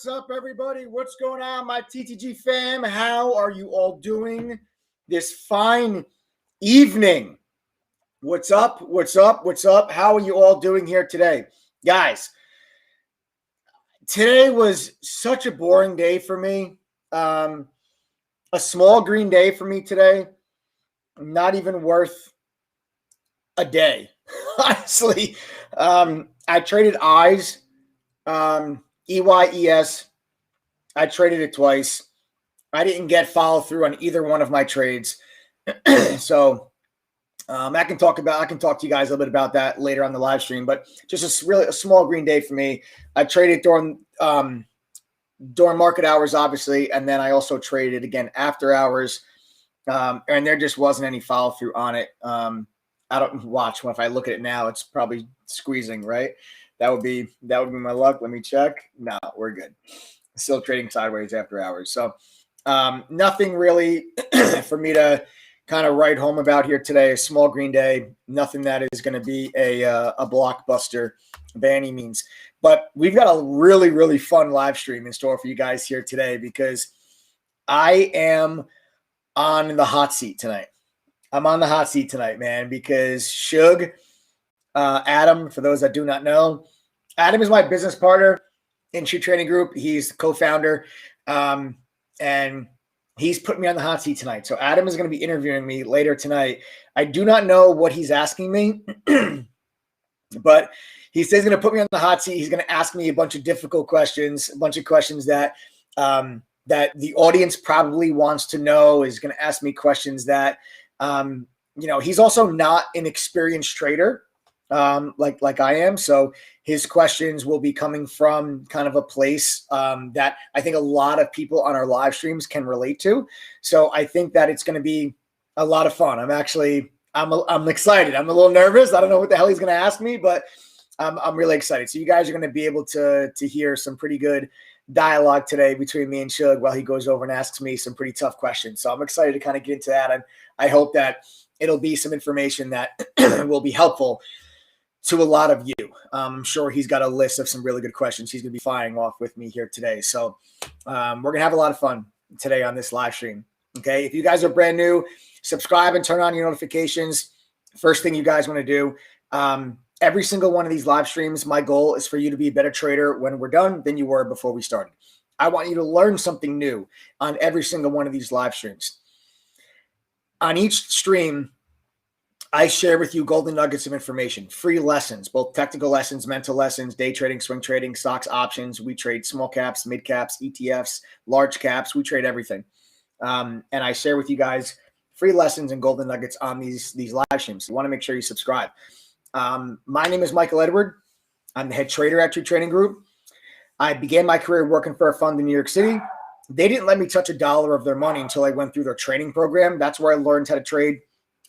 What's up, everybody? What's going on, my TTG fam? How are you all doing this fine evening? What's up? What's up? What's up? How are you all doing here today? Guys, today was such a boring day for me. A small green day for me today. Not even worth a day, honestly. I traded eyes, EYES. I traded it twice. I didn't get follow through on either one of my trades. So I can talk to you guys a little bit about that later on the live stream, but just really a small green day for me. I traded during market hours, obviously, and then I also traded again after hours. And there just wasn't any follow through on it. I don't watch. If I look at it now, it's probably squeezing, right? That would be my luck. Let me check. No, we're good. Still trading sideways after hours. So nothing really for me to kind of write home about here today. A small green day. Nothing that is going to be a blockbuster by any means. But we've got a really, really fun live stream in store for you guys here today because I am on the hot seat tonight. I'm on the hot seat tonight, man, because Suge, Adam, for those that do not know, Adam is my business partner in Shoe Trading Group. He's the co-founder, and he's put me on the hot seat tonight. So Adam is going to be interviewing me later tonight. I do not know what he's asking me, but he says he's going to put me on the hot seat. He's going to ask me a bunch of difficult questions, a bunch of questions that that the audience probably wants to know. Is going to ask me questions that he's also not an experienced trader like I am. So his questions will be coming from kind of a place that I think a lot of people on our live streams can relate to. So I think that it's going to be a lot of fun. I'm excited. I'm a little nervous. I don't know what the hell he's going to ask me, but I'm really excited. So you guys are going to be able to hear some pretty good dialogue today between me and Suge while he goes over and asks me some pretty tough questions. So I'm excited to kind of get into that. And I hope that it'll be some information that will be helpful to a lot of you. I'm sure he's got a list of some really good questions he's going to be firing off with me here today. So we're going to have a lot of fun today on this live stream. Okay. If you guys are brand new, subscribe and turn on your notifications. First thing you guys want to do, every single one of these live streams, my goal is for you to be a better trader when we're done than you were before we started. I want you to learn something new on every single one of these live streams. On each stream, I share with you golden nuggets of information, free lessons, both technical lessons, mental lessons, day trading, swing trading, stocks, options. We trade small caps, mid caps, ETFs, large caps. We trade everything. And I share with you guys free lessons and golden nuggets on these live streams. You want to make sure you subscribe. My name is Michael Edward. I'm the head trader at Shoe Trading Group. I began my career working for a fund in New York City. They didn't let me touch a dollar of their money until I went through their training program. That's where I learned how to trade.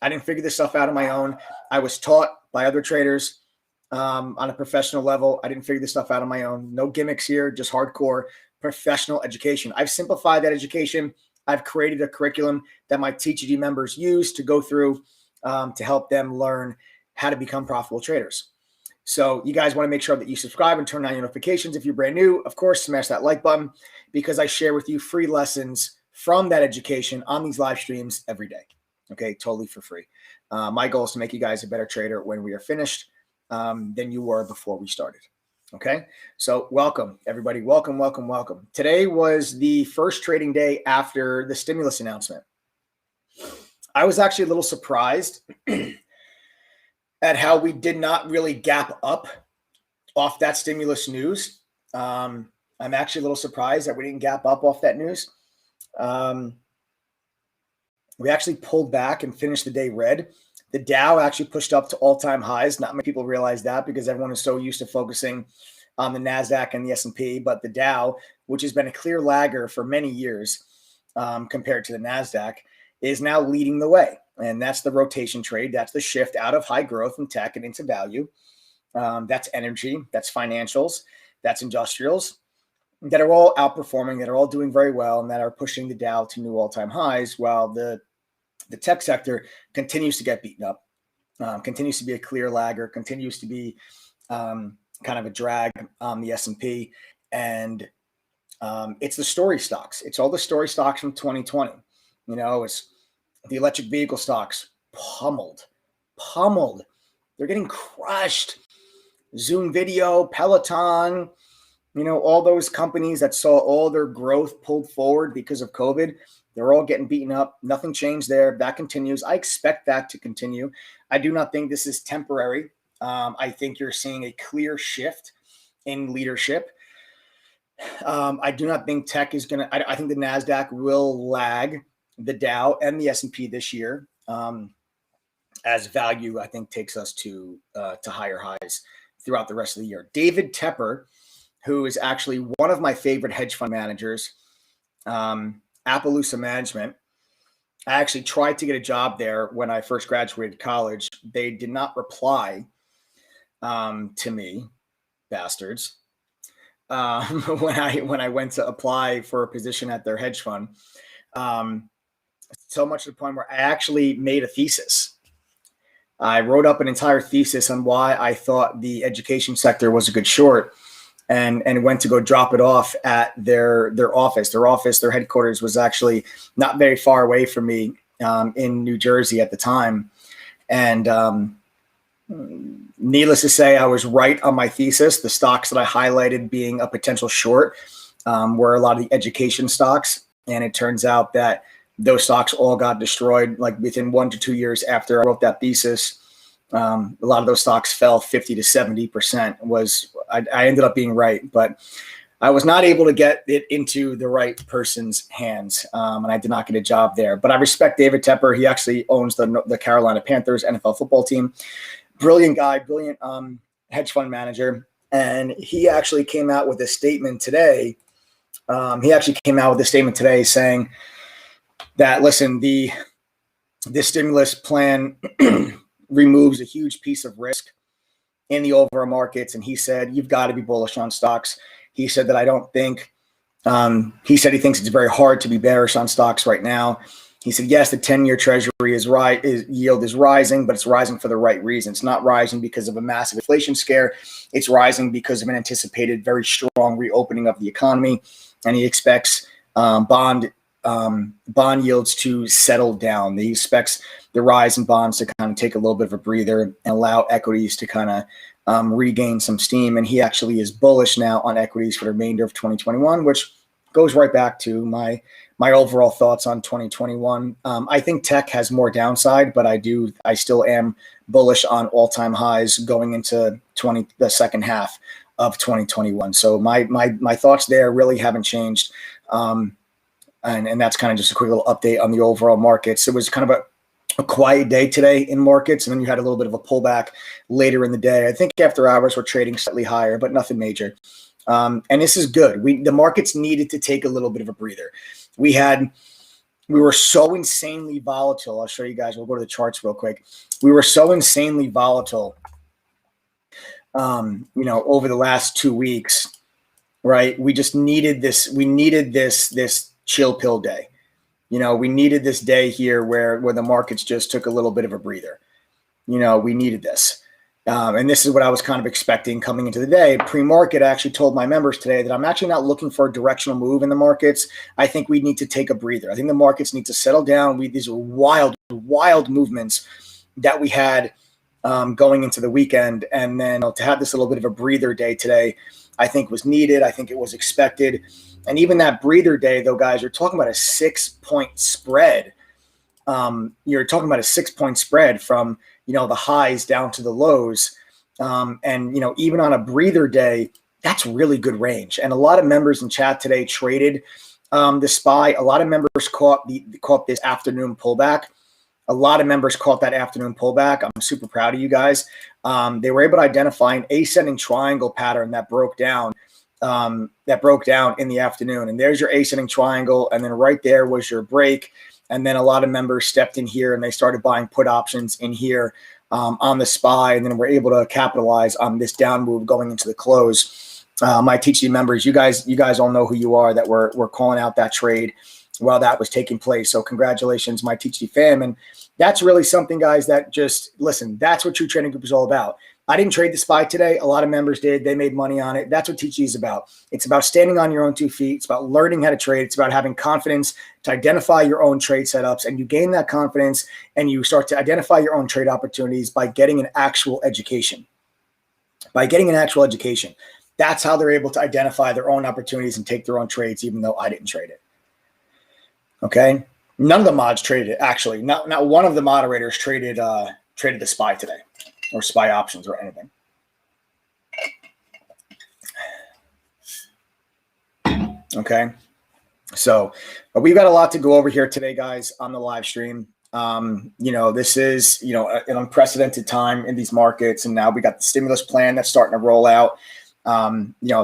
I didn't figure this stuff out on my own. I was taught by other traders on a professional level. I didn't figure this stuff out on my own. No gimmicks here, just hardcore professional education. I've simplified that education. I've created a curriculum that my TTG members use to go through to help them learn how to become profitable traders. So you guys want to make sure that you subscribe and turn on your notifications. If you're brand new, of course, smash that like button because I share with you free lessons from that education on these live streams every day. Okay, totally for free. My goal is to make you guys a better trader when we are finished than you were before we started. Okay, so welcome, everybody. Welcome, welcome, welcome. Today was the first trading day after the stimulus announcement. I was actually a little surprised at how we did not really gap up off that stimulus news. I'm actually a little surprised that we didn't gap up off that news. We actually pulled back and finished the day red. The Dow actually pushed up to all-time highs. Not many people realize that because everyone is so used to focusing on the NASDAQ and the S&P. But the Dow, which has been a clear lagger for many years compared to the NASDAQ, is now leading the way. And that's the rotation trade. That's the shift out of high growth and tech and into value. That's energy. That's financials. That's industrials that are all outperforming, that are all doing very well, and that are pushing the Dow to new all-time highs, while the tech sector continues to get beaten up, continues to be a clear lagger, continues to be kind of a drag on the S&P. And It's the story stocks. It's all the story stocks from 2020. It's the electric vehicle stocks pummeled. They're getting crushed. Zoom Video, Peloton, all those companies that saw all their growth pulled forward because of COVID, they're all getting beaten up. Nothing changed there. That continues. I expect that to continue. I do not think this is temporary. I think you're seeing a clear shift in leadership. I do not think tech is going to, I think the NASDAQ will lag the Dow and the S&P this year. As value, I think, takes us to higher highs throughout the rest of the year. David Tepper, who is actually one of my favorite hedge fund managers, Appaloosa Management. I actually tried to get a job there when I first graduated college. They did not reply to me, bastards, when I went to apply for a position at their hedge fund. So much to the point where I actually made a thesis. I wrote up an entire thesis on why I thought the education sector was a good short, and went to go drop it off at their office. Their headquarters was actually not very far away from me in New Jersey at the time. And needless to say, I was right on my thesis. The stocks that I highlighted being a potential short were a lot of the education stocks. And it turns out that those stocks all got destroyed like within 1 to 2 years after I wrote that thesis. A lot of those stocks fell 50 to 70%. I ended up being right, but I was not able to get it into the right person's hands, and I did not get a job there. But I respect David Tepper. He actually owns the Carolina Panthers NFL football team. Brilliant guy, brilliant hedge fund manager. And he actually came out with a statement today. Saying that, listen, this stimulus plan removes a huge piece of risk in the overall markets. And he said, you've got to be bullish on stocks. He said that I don't think, he said he thinks it's very hard to be bearish on stocks right now. He said, yes, the 10-year treasury yield is rising, but it's rising for the right reason. It's not rising because of a massive inflation scare. It's rising because of an anticipated very strong reopening of the economy. And he expects bond yields to settle down. He expects the rise in bonds to kind of take a little bit of a breather and allow equities to kind of regain some steam. And he actually is bullish now on equities for the remainder of 2021, which goes right back to my overall thoughts on 2021. I think tech has more downside, but I still am bullish on all-time highs going into the second half of 2021. So my thoughts there really haven't changed. And that's kind of just a quick little update on the overall markets. It was kind of a quiet day today in markets, and then you had a little bit of a pullback later in the day. I think after hours we're trading slightly higher, but nothing major. And this is good. The markets needed to take a little bit of a breather. We were so insanely volatile. I'll show you guys. We'll go to the charts real quick. We were so insanely volatile, over the last 2 weeks, right? We just needed this. We needed this chill pill day. We needed this day here where the markets just took a little bit of a breather. We needed this. And this is what I was kind of expecting coming into the day. Pre-market, I actually told my members today that I'm actually not looking for a directional move in the markets. I think we need to take a breather. I think the markets need to settle down. These are wild movements that we had going into the weekend. And then to have this little bit of a breather day today, I think was needed. I think it was expected. And even that breather day, though, guys, you're talking about a 6-point spread. You're talking about a 6-point spread from, the highs down to the lows. And even on a breather day, that's really good range. And a lot of members in chat today traded the SPY. A lot of members caught this afternoon pullback. A lot of members caught that afternoon pullback. I'm super proud of you guys. They were able to identify an ascending triangle pattern that broke down in the afternoon. And there's your ascending triangle. And then right there was your break. And then a lot of members stepped in here and they started buying put options in here on the SPY. And then we're able to capitalize on this down move going into the close. My TG members, you guys all know who you are, that we're calling out that trade while that was taking place. So congratulations, my TG fam. And that's really something, guys, that just listen, that's what True Trading Group is all about. I didn't trade the SPY today. A lot of members did. They made money on it. That's what TG is about. It's about standing on your own 2 feet. It's about learning how to trade. It's about having confidence to identify your own trade setups. And you gain that confidence and you start to identify your own trade opportunities by getting an actual education. By getting an actual education. That's how they're able to identify their own opportunities and take their own trades, even though I didn't trade it. Okay? None of the mods traded it, actually. Not one of the moderators traded the SPY today, or SPY options or anything. Okay, so we've got a lot to go over here today, guys, on the live stream. This is, an unprecedented time in these markets, and now we got the stimulus plan that's starting to roll out.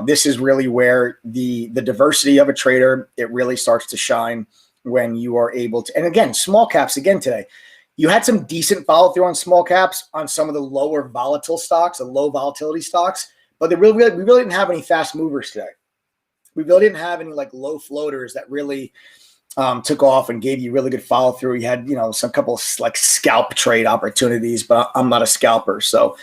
This is really where the diversity of a trader, it really starts to shine when you are able to, and again, small caps again today. You had some decent follow through on small caps on some of the lower volatile stocks, the low volatility stocks, but we really didn't have any fast movers today. We really didn't have any like low floaters that really took off and gave you really good follow through. You had, some couple of like scalp trade opportunities, but I'm not a scalper. So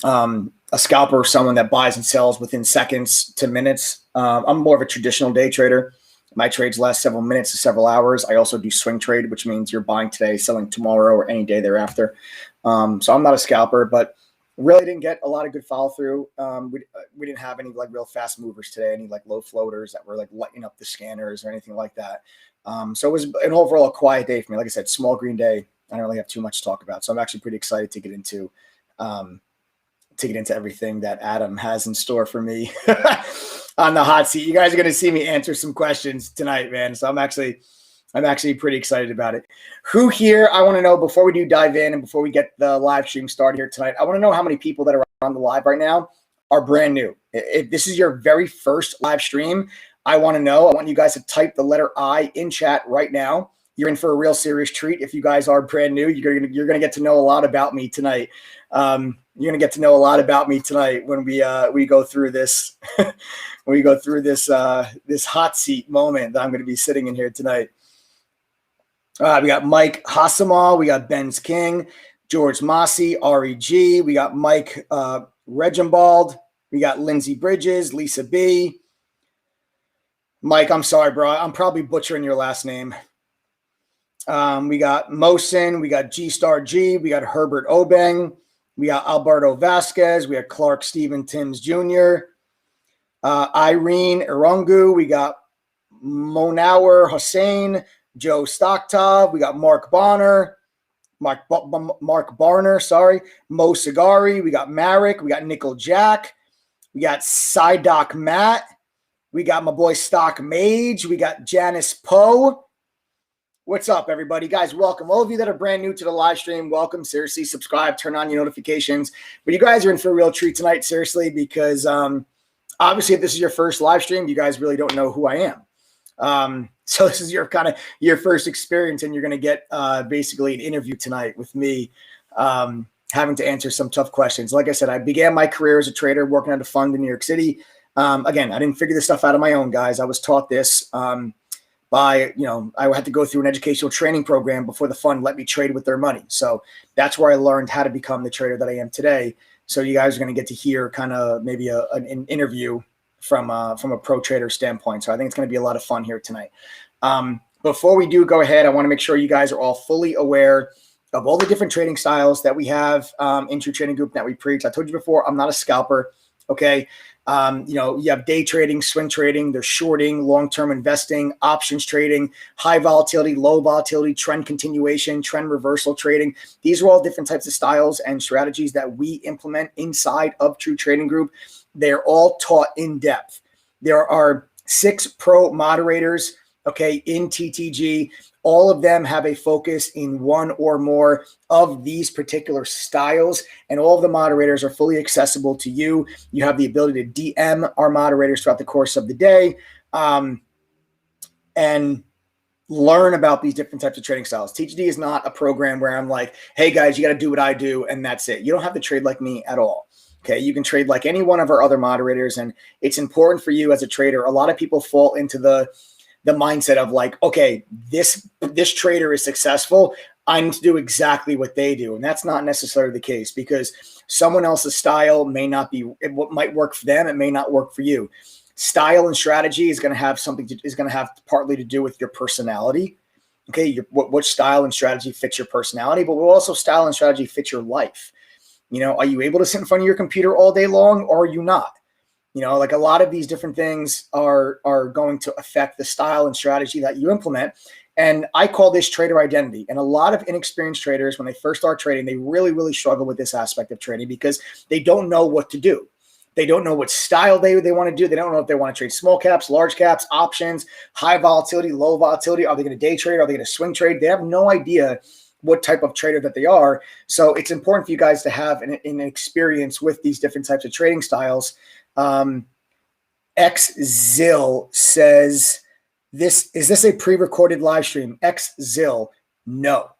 a scalper is someone that buys and sells within seconds to minutes. I'm more of a traditional day trader. My trades last several minutes to several hours. I also do swing trade, which means you're buying today, selling tomorrow, or any day thereafter. So I'm not a scalper, but really didn't get a lot of good follow through. We didn't have any like real fast movers today, any like low floaters that were like lighting up the scanners or anything like that. So it was an overall a quiet day for me. Like I said, small green day. I don't really have too much to talk about. So I'm actually pretty excited to get into everything that Adam has in store for me on the hot seat. You guys are going to see me answer some questions tonight, man. So I'm actually pretty excited about it. Who here, I want to know before we do dive in and before we get the live stream started here tonight, I want to know how many people that are on the live right now are brand new. If this is your very first live stream, I want you guys to type the letter I in chat right now. You're in for a real serious treat. If you guys are brand new, you're going to get to know a lot about me tonight. You're going to get to know a lot about me tonight when we go through this, this hot seat moment that I'm going to be sitting in here tonight. We got Mike Hassamal, we got Ben's King, George Mossy, REG, we got Mike Regimbald, we got Lindsay Bridges, Lisa B. Mike, I'm sorry, bro. I'm probably butchering your last name. We got Mosin, we got G-Star G, we got Herbert Obeng, we got Alberto Vasquez, we got Clark Steven Timms Jr., Irene Irungu, we got Monauer Hossein, Joe Stocktov, we got Mark Barner, Mo Sagari, we got Marek, we got Nickel Jack, we got Psydoc Matt, we got my boy Stock Mage, we got Janice Poe. What's up, everybody? Guys, welcome. All of you that are brand new to the live stream, welcome. Seriously, subscribe, turn on your notifications. But you guys are in for a real treat tonight, seriously, because obviously if this is your first live stream, you guys really don't know who I am. So this is your first experience, and you're going to get basically an interview tonight with me, having to answer some tough questions. Like I said, I began my career as a trader working at a fund in New York City. Again, I didn't figure this stuff out on my own, guys. I was taught this I had to go through an educational training program before the fund let me trade with their money. So that's where I learned how to become the trader that I am today. So you guys are going to get to hear kind of maybe an interview from a pro trader standpoint. So I think it's going to be a lot of fun here tonight. Before we do go ahead, I want to make sure you guys are all fully aware of all the different trading styles that we have in True Trading Group that we preach. I told you before, I'm not a scalper. Okay. You have day trading, swing trading, there's shorting, long-term investing, options trading, high volatility, low volatility, trend continuation, trend reversal trading. These are all different types of styles and strategies that we implement inside of True Trading Group. They're all taught in depth. There are 6 pro moderators, okay, in TTG. All of them have a focus in one or more of these particular styles, and all of the moderators are fully accessible to you. You have the ability to DM our moderators throughout the course of the day and learn about these different types of trading styles. TTG is not a program where I'm like, hey, guys, you got to do what I do, and that's it. You don't have to trade like me at all. Okay, you can trade like any one of our other moderators, and it's important for you as a trader. A lot of people fall into the mindset of like, okay, this trader is successful. I need to do exactly what they do. And that's not necessarily the case, because someone else's style may not be what might work for them. It may not work for you. Style and strategy is going to have partly to do with your personality. Okay. What style and strategy fits your personality, but will also style and strategy fit your life. Are you able to sit in front of your computer all day long, or are you not? Like a lot of these different things are going to affect the style and strategy that you implement. And I call this trader identity. And a lot of inexperienced traders, when they first start trading, they really, really struggle with this aspect of trading because they don't know what to do. They don't know what style they want to do. They don't know if they want to trade small caps, large caps, options, high volatility, low volatility. Are they going to day trade? Are they going to swing trade? They have no idea what type of trader that they are. So it's important for you guys to have an experience with these different types of trading styles. XZill says, is this a pre-recorded live stream? XZill, no.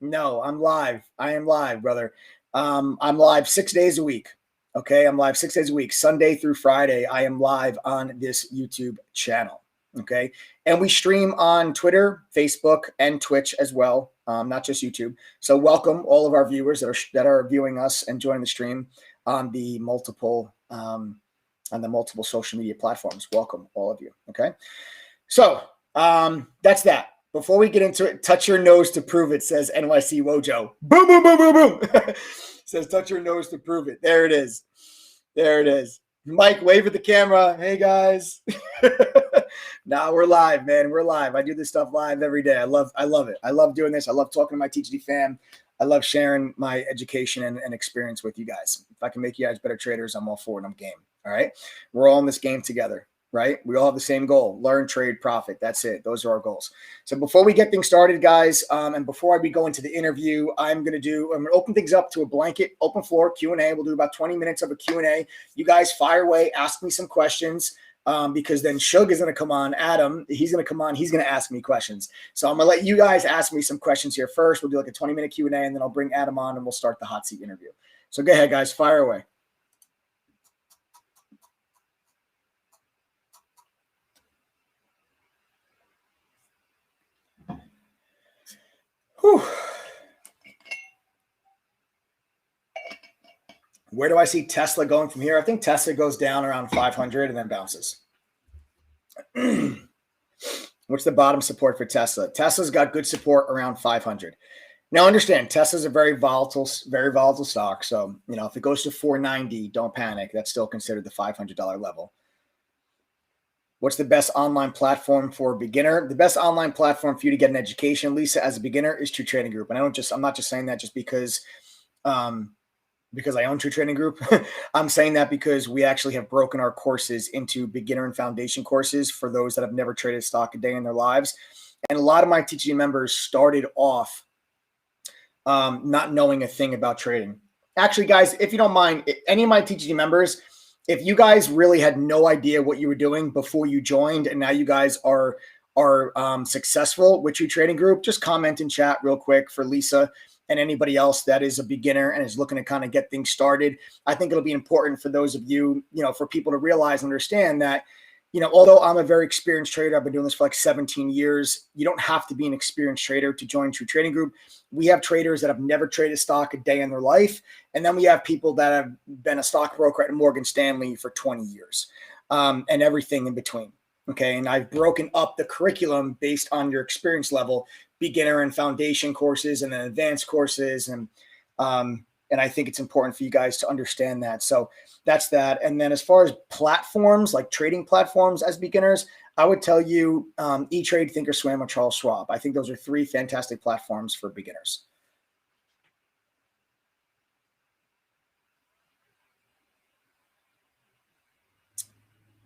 No, I'm live. I am live, brother. I'm live 6 days a week. Okay, I'm live 6 days a week, Sunday through Friday. I am live on this YouTube channel. Okay, and we stream on Twitter, Facebook, and Twitch as well, not just YouTube. So welcome all of our viewers that are viewing us and joining the stream on the multiple social media platforms. Welcome all of you. Okay, so that's that. Before we get into it, touch your nose to prove it, says NYC Wojo. Boom, boom, boom, boom, boom. Says touch your nose to prove it. There it is. There it is. Mike, wave at the camera. Hey, guys. Now we're live, man. We're live. I do this stuff live every day. I love it. I love doing this. I love talking to my TGD fam. I love sharing my education and experience with you guys. If I can make you guys better traders, I'm all for it. I'm game. All right. We're all in this game together, right? We all have the same goal: learn, trade, profit. That's it. Those are our goals. So before we get things started, guys, and before we go into the interview, I'm going to open things up to a blanket open floor Q&A. We'll do about 20 minutes of a Q&A. You guys fire away, ask me some questions. Because then Suge is going to come on. Adam, he's going to come on. He's going to ask me questions. So I'm going to let you guys ask me some questions here first. We'll do like a 20-minute Q&A, and then I'll bring Adam on, and we'll start the hot seat interview. So go ahead, guys. Fire away. Whew. Where do I see Tesla going from here? I think Tesla goes down around 500 and then bounces. What's the bottom support for Tesla? Tesla's got good support around 500. Now understand, Tesla's a very volatile stock. So, if it goes to 490, don't panic. That's still considered the $500 level. What's the best online platform for a beginner? The best online platform for you to get an education, Lisa, as a beginner, is True Trading Group. And I'm not just saying that just because I own True Trading Group. I'm saying that because we actually have broken our courses into beginner and foundation courses for those that have never traded stock a day in their lives. And a lot of my TGG members started off not knowing a thing about trading. Actually, guys, if you don't mind, any of my TGG members, if you guys really had no idea what you were doing before you joined, and now you guys are successful with True Trading Group, just comment in chat real quick for Lisa and anybody else that is a beginner and is looking to kind of get things started. I think it'll be important for those of you, for people to realize and understand that, although I'm a very experienced trader, I've been doing this for like 17 years. You don't have to be an experienced trader to join True Trading Group. We have traders that have never traded stock a day in their life. And then we have people that have been a stockbroker at Morgan Stanley for 20 years and everything in between. Okay. And I've broken up the curriculum based on your experience level, beginner and foundation courses, and then advanced courses. And I think it's important for you guys to understand that. So that's that. And then as far as platforms, like trading platforms as beginners, I would tell you E-Trade, Thinkorswim, or Charles Schwab. I think those are three fantastic platforms for beginners.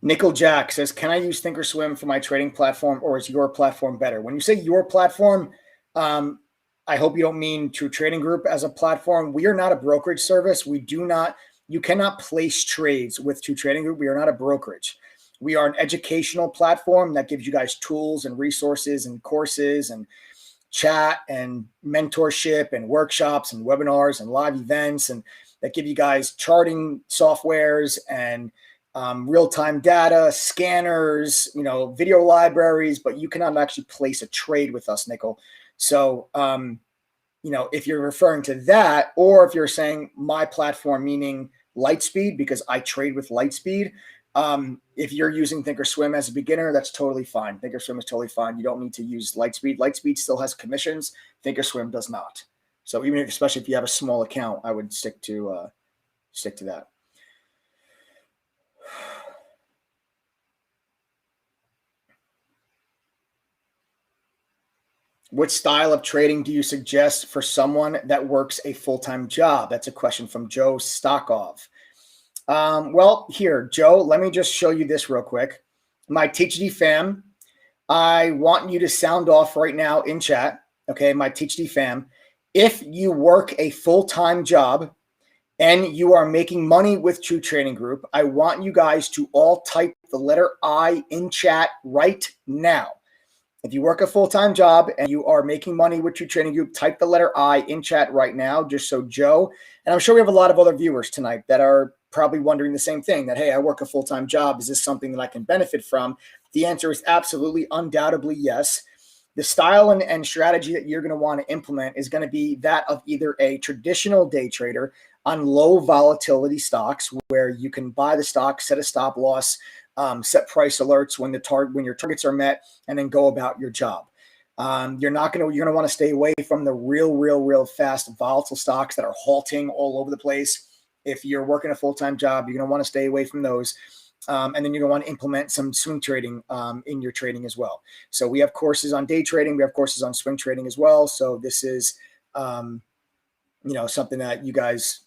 Nickel Jack says, can I use Thinkorswim for my trading platform, or is your platform better? When you say your platform, I hope you don't mean True Trading Group as a platform. We are not a brokerage service. You cannot place trades with True Trading Group. We are not a brokerage. We are an educational platform that gives you guys tools and resources and courses and chat and mentorship and workshops and webinars and live events, and that give you guys charting softwares and real-time data, scanners, video libraries, but you cannot actually place a trade with us, Nickel. So, if you're referring to that, or if you're saying my platform, meaning Lightspeed, because I trade with Lightspeed, if you're using Thinkorswim as a beginner, that's totally fine. Thinkorswim is totally fine. You don't need to use Lightspeed. Lightspeed still has commissions. Thinkorswim does not. So especially if you have a small account, I would stick to that. What style of trading do you suggest for someone that works a full-time job? That's a question from Joe Stockov. Well, here, Joe, let me just show you this real quick. My THD fam, I want you to sound off right now in chat. Okay, my THD fam. If you work a full-time job and you are making money with True Trading Group, I want you guys to all type the letter I in chat right now. If you work a full-time job and you are making money with True Trading Group, type the letter I in chat right now, just so Joe, and I'm sure we have a lot of other viewers tonight that are probably wondering the same thing, that, hey, I work a full-time job. Is this something that I can benefit from? The answer is absolutely, undoubtedly yes. The style and strategy that you're going to want to implement is going to be that of either a traditional day trader on low volatility stocks, where you can buy the stock, set a stop loss, set price alerts when your targets are met, and then go about your job. You're going to want to stay away from the real fast volatile stocks that are halting all over the place. If you're working a full-time job, you're going to want to stay away from those. And then you're going to want to implement some swing trading in your trading as well. So we have courses on day trading. We have courses on swing trading as well. So this is, something that you guys,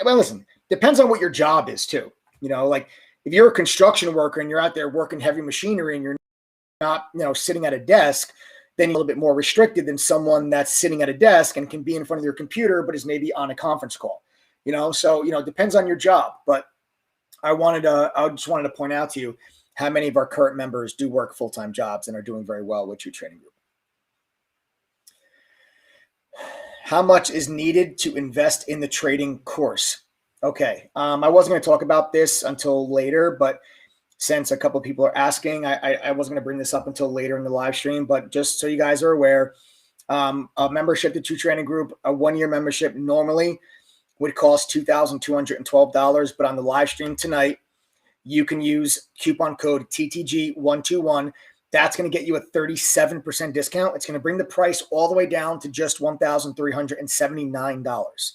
well, listen, depends on what your job is too. Like if you're a construction worker and you're out there working heavy machinery and you're not, sitting at a desk, then you're a little bit more restricted than someone that's sitting at a desk and can be in front of your computer, but is maybe on a conference call, so, it depends on your job. But I just wanted to point out to you how many of our current members do work full-time jobs and are doing very well with True Trading Group. How much is needed to invest in the trading course? Okay. I wasn't going to talk about this until later, but since a couple of people are asking, I wasn't going to bring this up until later in the live stream, but just so you guys are aware, a membership to True Trading Group, a 1-year membership normally would cost $2,212, but on the live stream tonight, you can use coupon code TTG121. That's going to get you a 37% discount. It's going to bring the price all the way down to just $1,379.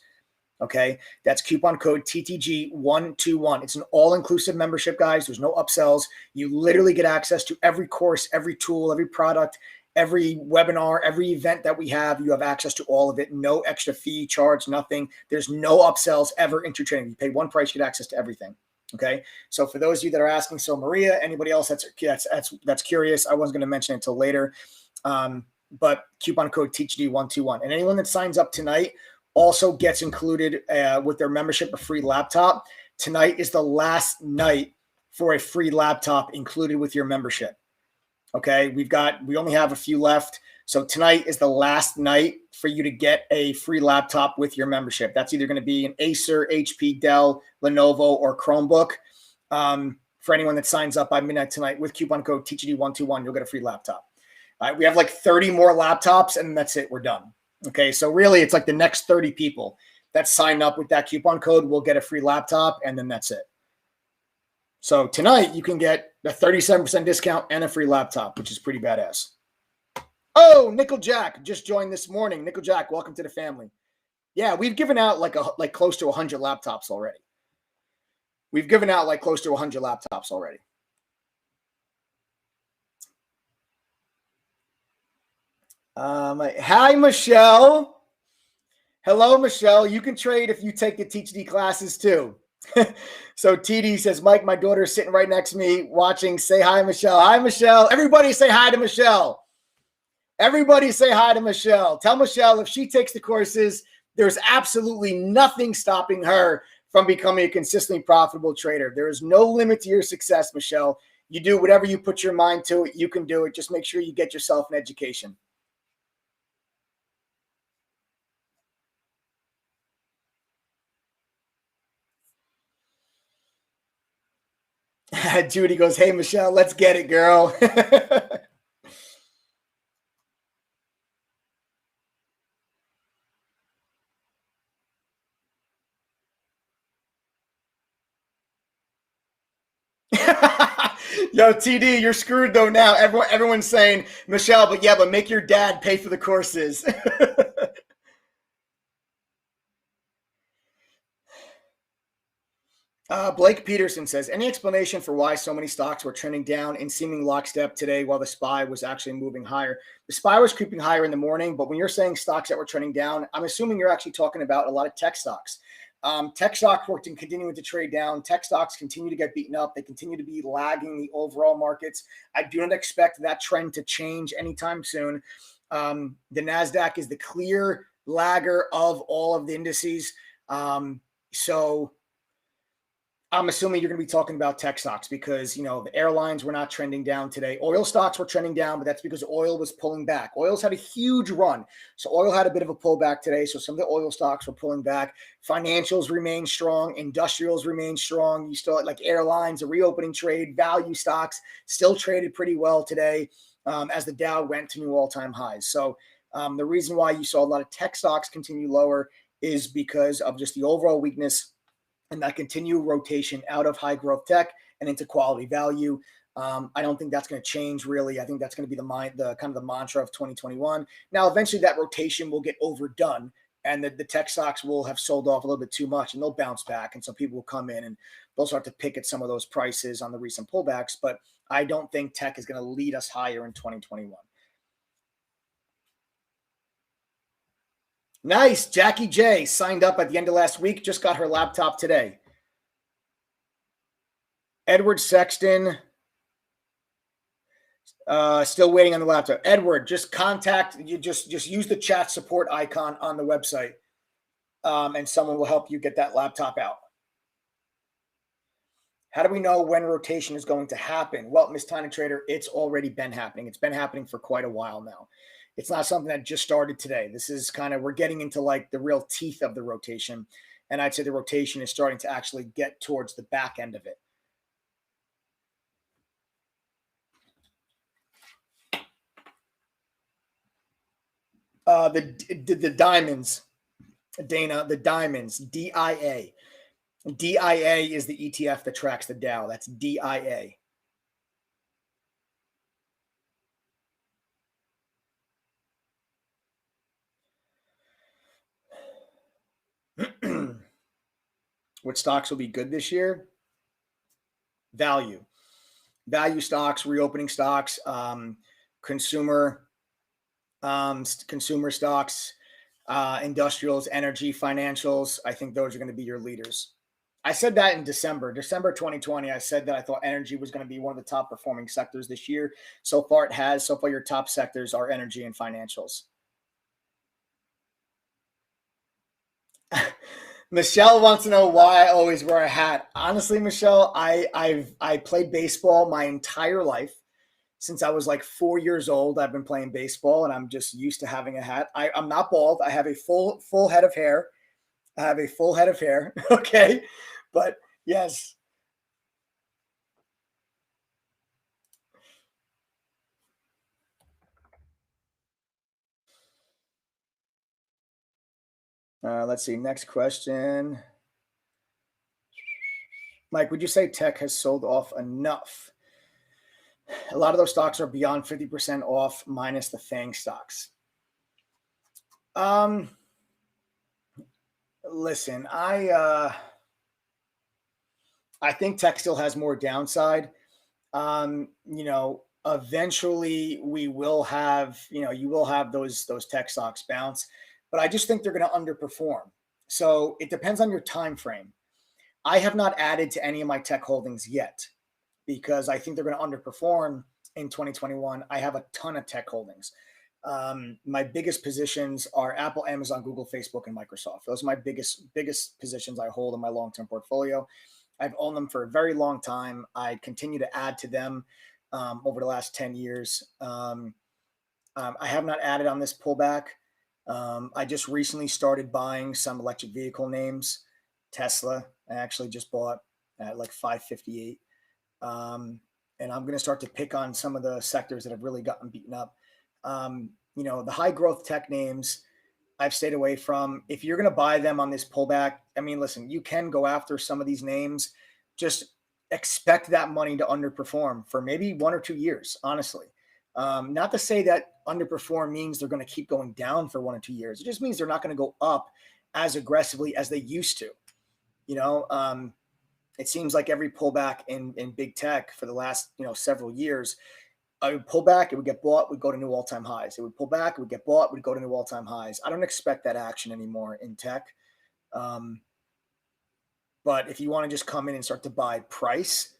Okay, that's coupon code TTG121. It's an all-inclusive membership, guys. There's no upsells. You literally get access to every course, every tool, every product, every webinar, every event that we have. You have access to all of it. No extra fee charge, nothing. There's no upsells ever in True Trading. You pay one price, you get access to everything. Okay, so for those of you that are asking, so Maria, anybody else that's curious, I wasn't going to mention it until later, but coupon code TTG121, and anyone that signs up tonight also gets included with their membership a free laptop. Tonight is the last night for a free laptop included with your membership. Okay, we only have a few left. So tonight is the last night for you to get a free laptop with your membership. That's either going to be an Acer, HP, Dell, Lenovo, or Chromebook. For anyone that signs up by midnight tonight with coupon code TGD121, you'll get a free laptop. All right, we have like 30 more laptops, and that's it. We're done. Okay, so really it's like the next 30 people that sign up with that coupon code will get a free laptop, and then that's it. So tonight you can get a 37% discount and a free laptop, which is pretty badass. Oh, Nickel Jack just joined this morning. Nickel Jack, welcome to the family. Yeah, we've given out like close to 100 laptops already. We've given out like close to 100 laptops already. Hi, Michelle. Hello, Michelle. You can trade if you take the THD classes too. So TD says, Mike, my daughter is sitting right next to me watching. Say hi, Michelle. Hi, Michelle. Everybody say hi to Michelle. Everybody say hi to Michelle. Tell Michelle if she takes the courses, there's absolutely nothing stopping her from becoming a consistently profitable trader. There is no limit to your success, Michelle. You do whatever you put your mind to it. You can do it. Just make sure you get yourself an education. Judy goes, hey, Michelle, let's get it, girl. Yo, TD, you're screwed though now. Everyone's saying, Michelle, but make your dad pay for the courses. Blake Peterson says, any explanation for why so many stocks were trending down in seeming lockstep today while the SPY was actually moving higher? The SPY was creeping higher in the morning, but when you're saying stocks that were trending down, I'm assuming you're actually talking about a lot of tech stocks. Tech stocks were continuing to trade down. Tech stocks continue to get beaten up. They continue to be lagging the overall markets. I do not expect that trend to change anytime soon. The NASDAQ is the clear lagger of all of the indices. So I'm assuming you're going to be talking about tech stocks because, the airlines were not trending down today. Oil stocks were trending down, but that's because oil was pulling back. Oil's had a huge run. So oil had a bit of a pullback today. So some of the oil stocks were pulling back. Financials remain strong. Industrials remain strong. You still like airlines, a reopening trade, value stocks still traded pretty well today as the Dow went to new all-time highs. So the reason why you saw a lot of tech stocks continue lower is because of just the overall weakness and that continued rotation out of high growth tech and into quality value. I don't think that's going to change really. I think that's going to be the kind of the mantra of 2021. Now, eventually that rotation will get overdone and the tech stocks will have sold off a little bit too much and they'll bounce back. And so people will come in and they'll start to pick at some of those prices on the recent pullbacks. But I don't think tech is going to lead us higher in 2021. Nice. Jackie J signed up at the end of last week, just got her laptop today. Edward Sexton, still waiting on the laptop. Edward, just use the chat support icon on the website, and someone will help you get that laptop out. How do we know when rotation is going to happen? Well, Miss Tiny Trader, it's already been happening. It's been happening for quite a while now. It's not something that just started today. This is we're getting into like the real teeth of the rotation. And I'd say the rotation is starting to actually get towards the back end of it. The diamonds, Dana, the diamonds, DIA. DIA is the ETF that tracks the Dow. That's DIA. What stocks will be good this year? Value stocks, reopening stocks, consumer stocks, industrials, energy, financials. I think those are going to be your leaders. I said that in December 2020. I said that I thought energy was going to be one of the top performing sectors this year. So far it has. So far your top sectors are energy and financials. Michelle wants to know why I always wear a hat. Honestly, Michelle, I played baseball my entire life. Since I was like 4 years old, I've been playing baseball and I'm just used to having a hat. I'm not bald. I have a full head of hair. Okay. But yes. Let's see. Next question. Mike, would you say tech has sold off enough? A lot of those stocks are beyond 50% off minus the FANG stocks. Listen, I think tech still has more downside. Eventually we will have, you will have those tech stocks bounce, but I just think they're going to underperform. So it depends on your time frame. I have not added to any of my tech holdings yet because I think they're going to underperform in 2021. I have a ton of tech holdings. My biggest positions are Apple, Amazon, Google, Facebook, and Microsoft. Those are my biggest positions I hold in my long-term portfolio. I've owned them for a very long time. I continue to add to them over the last 10 years. I have not added on this pullback. I just recently started buying some electric vehicle names. Tesla, I actually just bought at like 558. Um, and I'm going to start to pick on some of the sectors that have really gotten beaten up. The high growth tech names I've stayed away from. If you're going to buy them on this pullback, I mean, listen, you can go after some of these names. Just expect that money to underperform for maybe 1 or 2 years, honestly. Not to say that underperform means they're going to keep going down for 1 or 2 years. It just means they're not going to go up as aggressively as they used to. You know, it seems like every pullback in big tech for the last several years, I would pull back, it would get bought, would go to new all-time highs. It would pull back, it would get bought, would go to new all-time highs. I don't expect that action anymore in tech. Um, but if you want to just come in and start to buy price,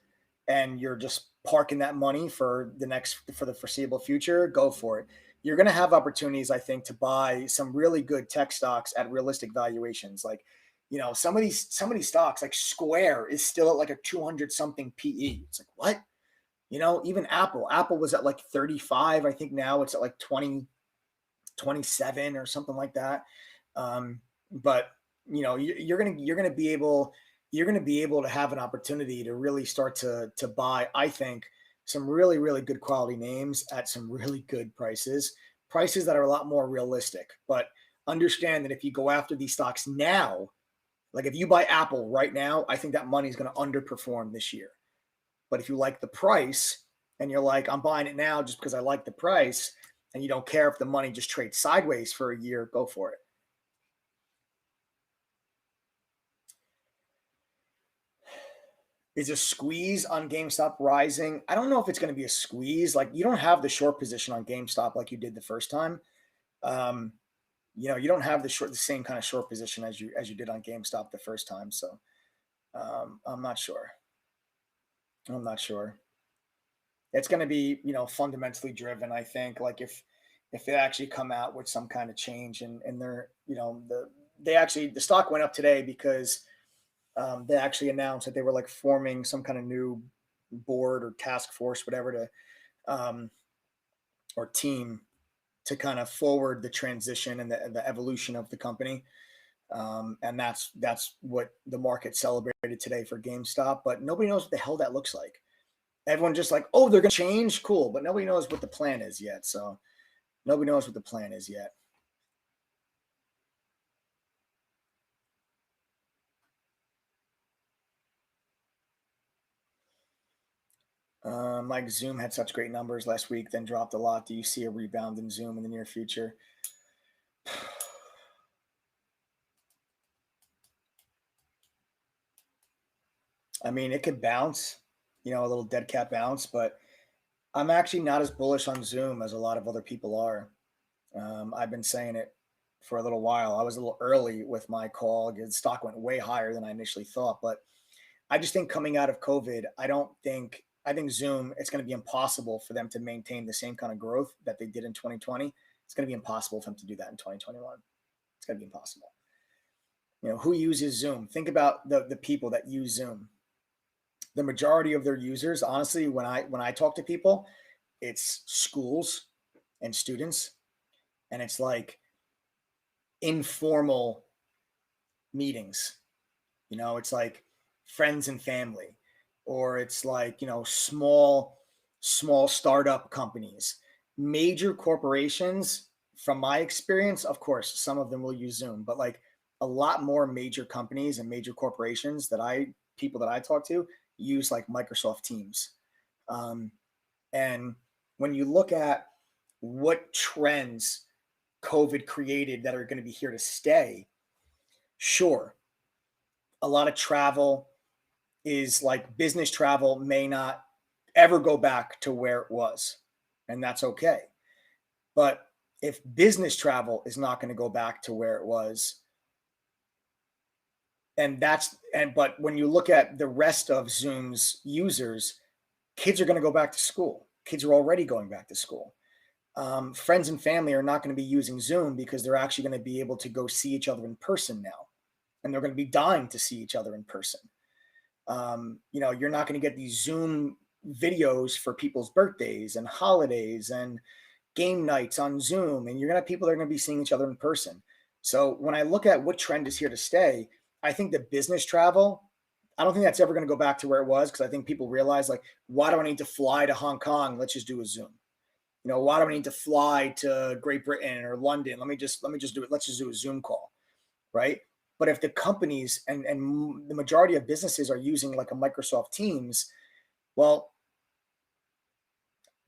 and you're just parking that money for the foreseeable future, go for it. You're going to have opportunities, I think, to buy some really good tech stocks at realistic valuations. Like, some of these stocks, like Square, is still at like a 200 something PE. It's like, what? Even Apple was at like 35. I think now it's at like 20, 27 or something like that. But you're gonna be able to have an opportunity to really start to buy, I think, some really, really good quality names at some really good prices that are a lot more realistic. But understand that if you go after these stocks now, like if you buy Apple right now, I think that money is going to underperform this year. But if you like the price and you're like, I'm buying it now just because I like the price, and you don't care if the money just trades sideways for a year, go for it. Is a squeeze on GameStop rising? I don't know if it's going to be a squeeze. Like, you don't have the short position on GameStop like you did the first time. Um, you don't have the same kind of short position as you did on GameStop the first time. So I'm not sure. I'm not sure. It's going to be fundamentally driven. I think, like, if they actually come out with some kind of change, and they're the stock went up today because they actually announced that they were like forming some kind of new board or task force, whatever, to or team to kind of forward the transition and the evolution of the company. And that's what the market celebrated today for GameStop. But nobody knows what the hell that looks like. Everyone just like, oh, they're going to change, cool, but nobody knows what the plan is yet. So nobody knows what the plan is yet. Like Zoom had such great numbers last week, then dropped a lot. Do you see a rebound in Zoom in the near future? I mean, it could bounce, a little dead cat bounce, but I'm actually not as bullish on Zoom as a lot of other people are. I've been saying it for a little while. I was a little early with my call. The stock went way higher than I initially thought, but I just think coming out of COVID, I think Zoom, it's going to be impossible for them to maintain the same kind of growth that they did in 2020. It's going to be impossible for them to do that in 2021. It's going to be impossible. Who uses Zoom? Think about the people that use Zoom. The majority of their users, honestly, when I talk to people, it's schools and students, and it's like informal meetings. It's like friends and family, or it's like small startup companies. Major corporations, from my experience, of course, some of them will use Zoom, but like a lot more major companies and major corporations people that I talk to use like Microsoft Teams. And when you look at what trends COVID created that are going to be here to stay, sure, a lot of travel is like business travel may not ever go back to where it was, and that's okay. But if business travel is not going to go back to where it was, but when you look at the rest of Zoom's users, kids are going to go back to school. Kids are already going back to school. Friends and family are not going to be using Zoom because they're actually going to be able to go see each other in person now, and they're going to be dying to see each other in person. You're not going to get these Zoom videos for people's birthdays and holidays and game nights on Zoom, and you're going to have people that are going to be seeing each other in person. So when I look at what trend is here to stay, I think that business travel I don't think that's ever going to go back to where it was, because I think people realize, like, why do I need to fly to Hong Kong? Let's just do a Zoom. Why do I need to fly to Great Britain or London? Let me just do it. Let's just do a Zoom call, right? But if the companies and the majority of businesses are using like a Microsoft Teams, well,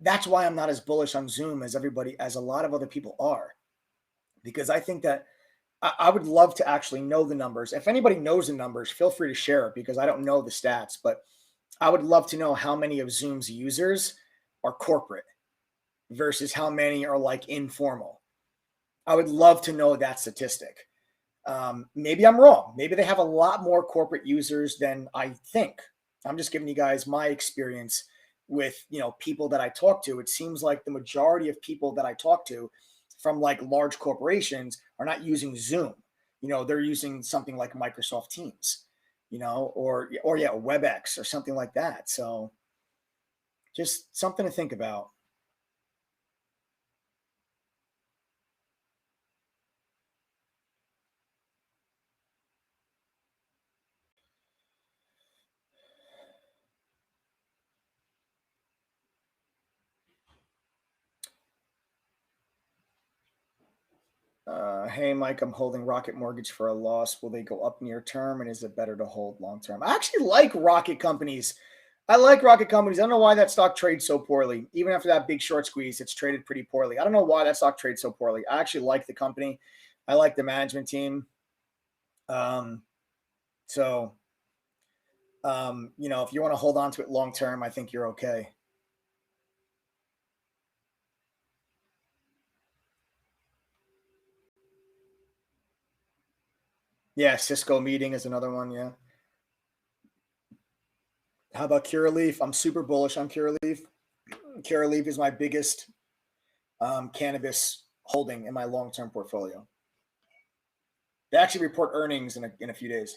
that's why I'm not as bullish on Zoom as a lot of other people are, because I think that I would love to actually know the numbers. If anybody knows the numbers, feel free to share it, because I don't know the stats, but I would love to know how many of Zoom's users are corporate versus how many are like informal. I would love to know that statistic. Maybe I'm wrong. Maybe they have a lot more corporate users than I think. I'm just giving you guys my experience with, people that I talk to. It seems like the majority of people that I talk to from like large corporations are not using Zoom. They're using something like Microsoft Teams, or yeah, WebEx or something like that. So just something to think about. Hey, Mike, I'm holding Rocket Mortgage for a loss. Will they go up near term, and is it better to hold long term? I actually like rocket companies. I like rocket companies. I don't know why that stock trades so poorly. Even after that big short squeeze, it's traded pretty poorly. I don't know why that stock trades so poorly. I actually like the company. I like the management team. Um, so, if you want to hold on to it long term, I think you're okay. Yeah, Cisco meeting is another one. Yeah. How about Curaleaf? I'm super bullish on Curaleaf. Curaleaf is my biggest cannabis holding in my long-term portfolio. They actually report earnings in a few days.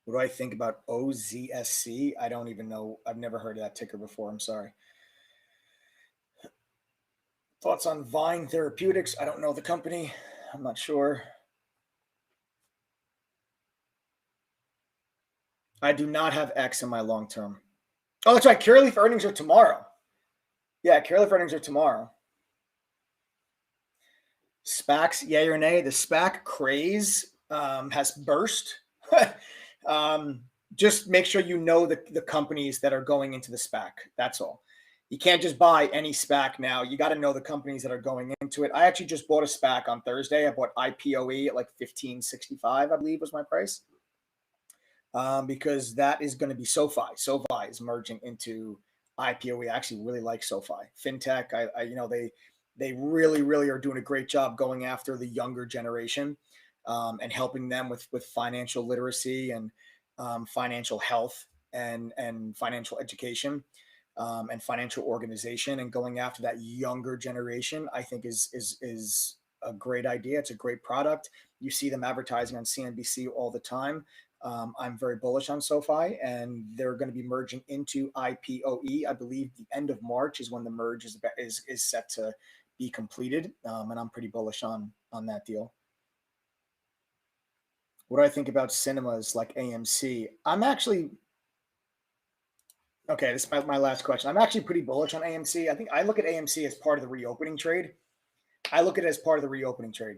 What do I think about OZSC? I don't even know. I've never heard of that ticker before. I'm sorry. Thoughts on Vine Therapeutics? I don't know the company. I'm not sure. I do not have X in my long term. Oh, that's right. Curaleaf earnings are tomorrow. Yeah, Curaleaf earnings are tomorrow. SPACs, yay or nay? The SPAC craze has burst. Just make sure you know the companies that are going into the SPAC. That's all. You can't just buy any SPAC now. You got to know the companies that are going into it. I actually just bought a SPAC on Thursday. I bought IPOE at like 1565, I believe was my price. Because that is going to be SoFi. SoFi is merging into IPOE. I actually really like SoFi. FinTech, they really, really are doing a great job going after the younger generation and helping them with financial literacy and financial health and financial education and financial organization, and going after that younger generation. I think is a great idea. It's a great product. You see them advertising on CNBC all the time. I'm very bullish on SoFi, and they're going to be merging into IPOE. I believe the end of March is when the merge is set to be completed, and I'm pretty bullish on that deal. What do I think about cinemas like AMC? I'm actually okay. This is my last question. I'm actually pretty bullish on AMC. I think I look at AMC as part of the reopening trade.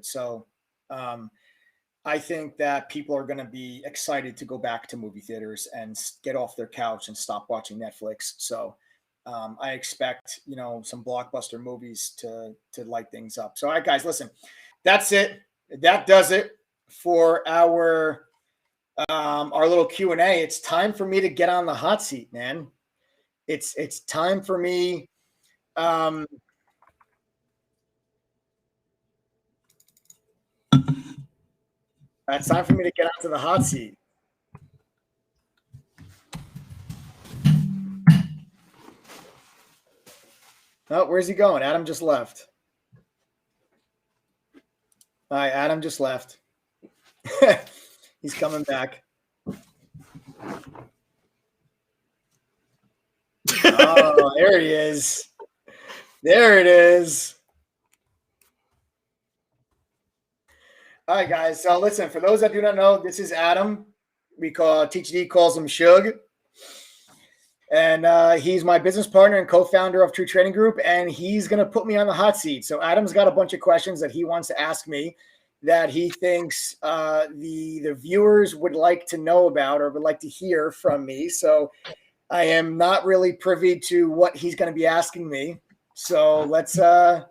So I think that people are going to be excited to go back to movie theaters and get off their couch and stop watching Netflix. So I expect some blockbuster movies to light things up. So all right, guys, listen, that's it. That does it for our little Q&A. It's time for me to get on the hot seat, man. It's time for me. It's time for me to get onto the hot seat. Oh, where's he going? Adam just left. All right, Adam just left. He's coming back. Oh, there he is. There it is. All right, guys. So listen, for those that do not know, this is Adam. Teach D calls him Suge. And he's my business partner and co-founder of True Trading Group, and he's going to put me on the hot seat. So Adam's got a bunch of questions that he wants to ask me that he thinks the viewers would like to know about or would like to hear from me. So I am not really privy to what he's going to be asking me. So let's go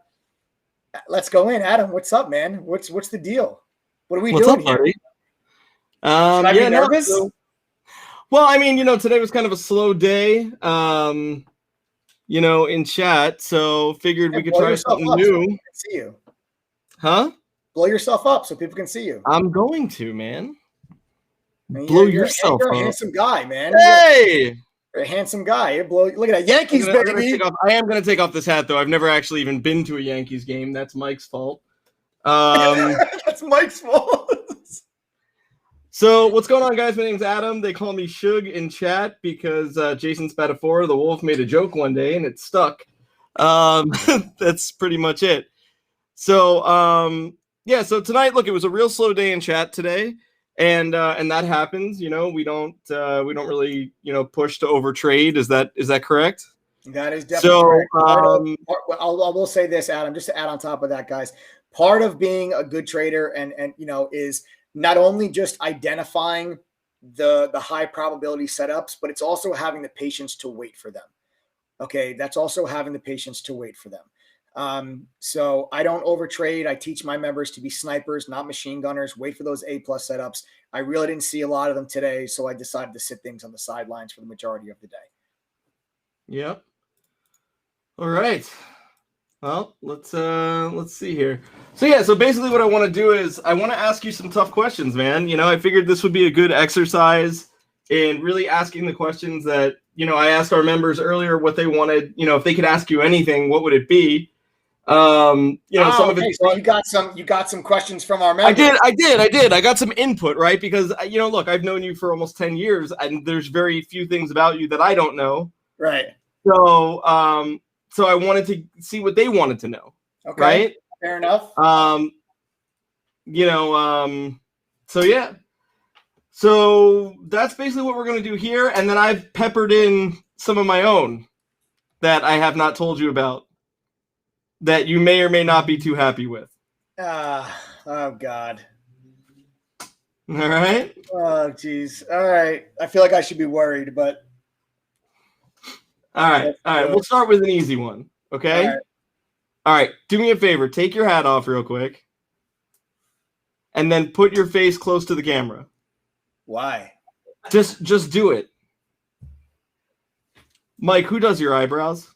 in. Adam, what's up, man? What's the deal? What are we doing here? Buddy? Should I be nervous? Well, I mean, today was kind of a slow day, in chat. So figured we could try something new. So people can see you. Huh? Blow yourself up so people can see you. I'm going to, man. Blow yourself up. You're a handsome guy, man. Hey! You're a handsome guy. Look at that. Yankees, baby. I am going to take off this hat, though. I've never actually even been to a Yankees game. That's Mike's fault. That's Mike's fault. So what's going on, guys? My name's Adam. They call me Suge in chat because Jason Spatafora, the wolf, made a joke one day and it stuck. That's pretty much it. So so tonight, look, it was a real slow day in chat today, and that happens. We don't really push to overtrade. Is that correct? That is definitely correct. I will say this, Adam, just to add on top of that, guys. Part of being a good trader and is not only just identifying the high probability setups, but it's also having the patience to wait for them. Okay, that's also having the patience to wait for them. So I don't overtrade. I teach my members to be snipers, not machine gunners. Wait for those A+ setups. I really didn't see a lot of them today, so I decided to sit things on the sidelines for the majority of the day. Yep. All right. Well, let's see here. So basically what I want to do is I want to ask you some tough questions, man. I figured this would be a good exercise in really asking the questions that, I asked our members earlier what they wanted, if they could ask you anything, what would it be? Some of it. So you got some questions from our members. I did. I got some input, right? Because, look, I've known you for almost 10 years and there's very few things about you that I don't know. Right. So I wanted to see what they wanted to know. Okay. Right? Fair enough. So yeah. So that's basically what we're going to do here. And then I've peppered in some of my own that I have not told you about that you may or may not be too happy with. Oh, God. All right. Oh, geez. All right. I feel like I should be worried, but. All right. We'll start with an easy one. Okay. All right. Do me a favor. Take your hat off real quick. And then put your face close to the camera. Why? Just do it. Mike, who does your eyebrows?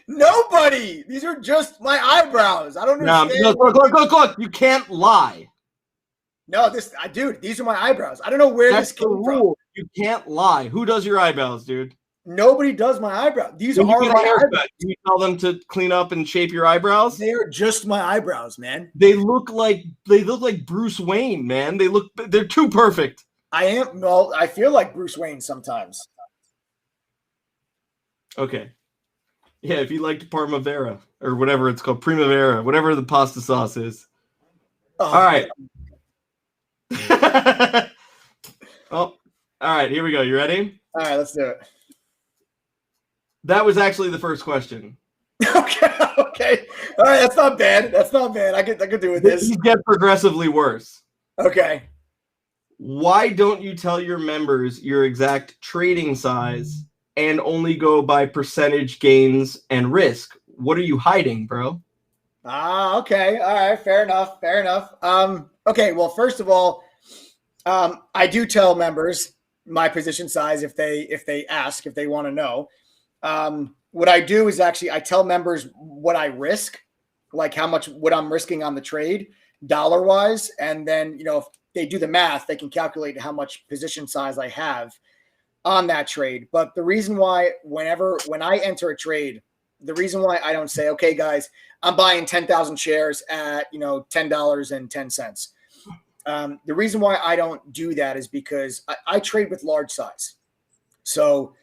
Nobody. These are just my eyebrows. I don't understand. No, look. You can't lie. No, dude, these are my eyebrows. I don't know where this came from. You can't lie. Who does your eyebrows, dude? Nobody does my eyebrows. These are my eyebrows. Do you tell them to clean up and shape your eyebrows? They are just my eyebrows, man. They look like Bruce Wayne, man. They're too perfect. I feel like Bruce Wayne sometimes. Okay. Yeah, if you liked Primavera or whatever it's called, Primavera, whatever the pasta sauce is. Oh, all right. All right, here we go. You ready? All right, let's do it. That was actually the first question. Okay. All right, that's not bad. I could do with this. These get progressively worse. Okay. Why don't you tell your members your exact trading size and only go by percentage gains and risk? What are you hiding, bro? Okay. All right, fair enough. Okay, well, first of all, I do tell members my position size if they ask, if they want to know. What I do is actually I tell members what I risk, like what I'm risking on the trade dollar wise. And then, if they do the math, they can calculate how much position size I have on that trade. But the reason why when I enter a trade, the reason why I don't say, okay, guys, I'm buying 10,000 shares at, $10.10. The reason why I don't do that is because I trade with large size. So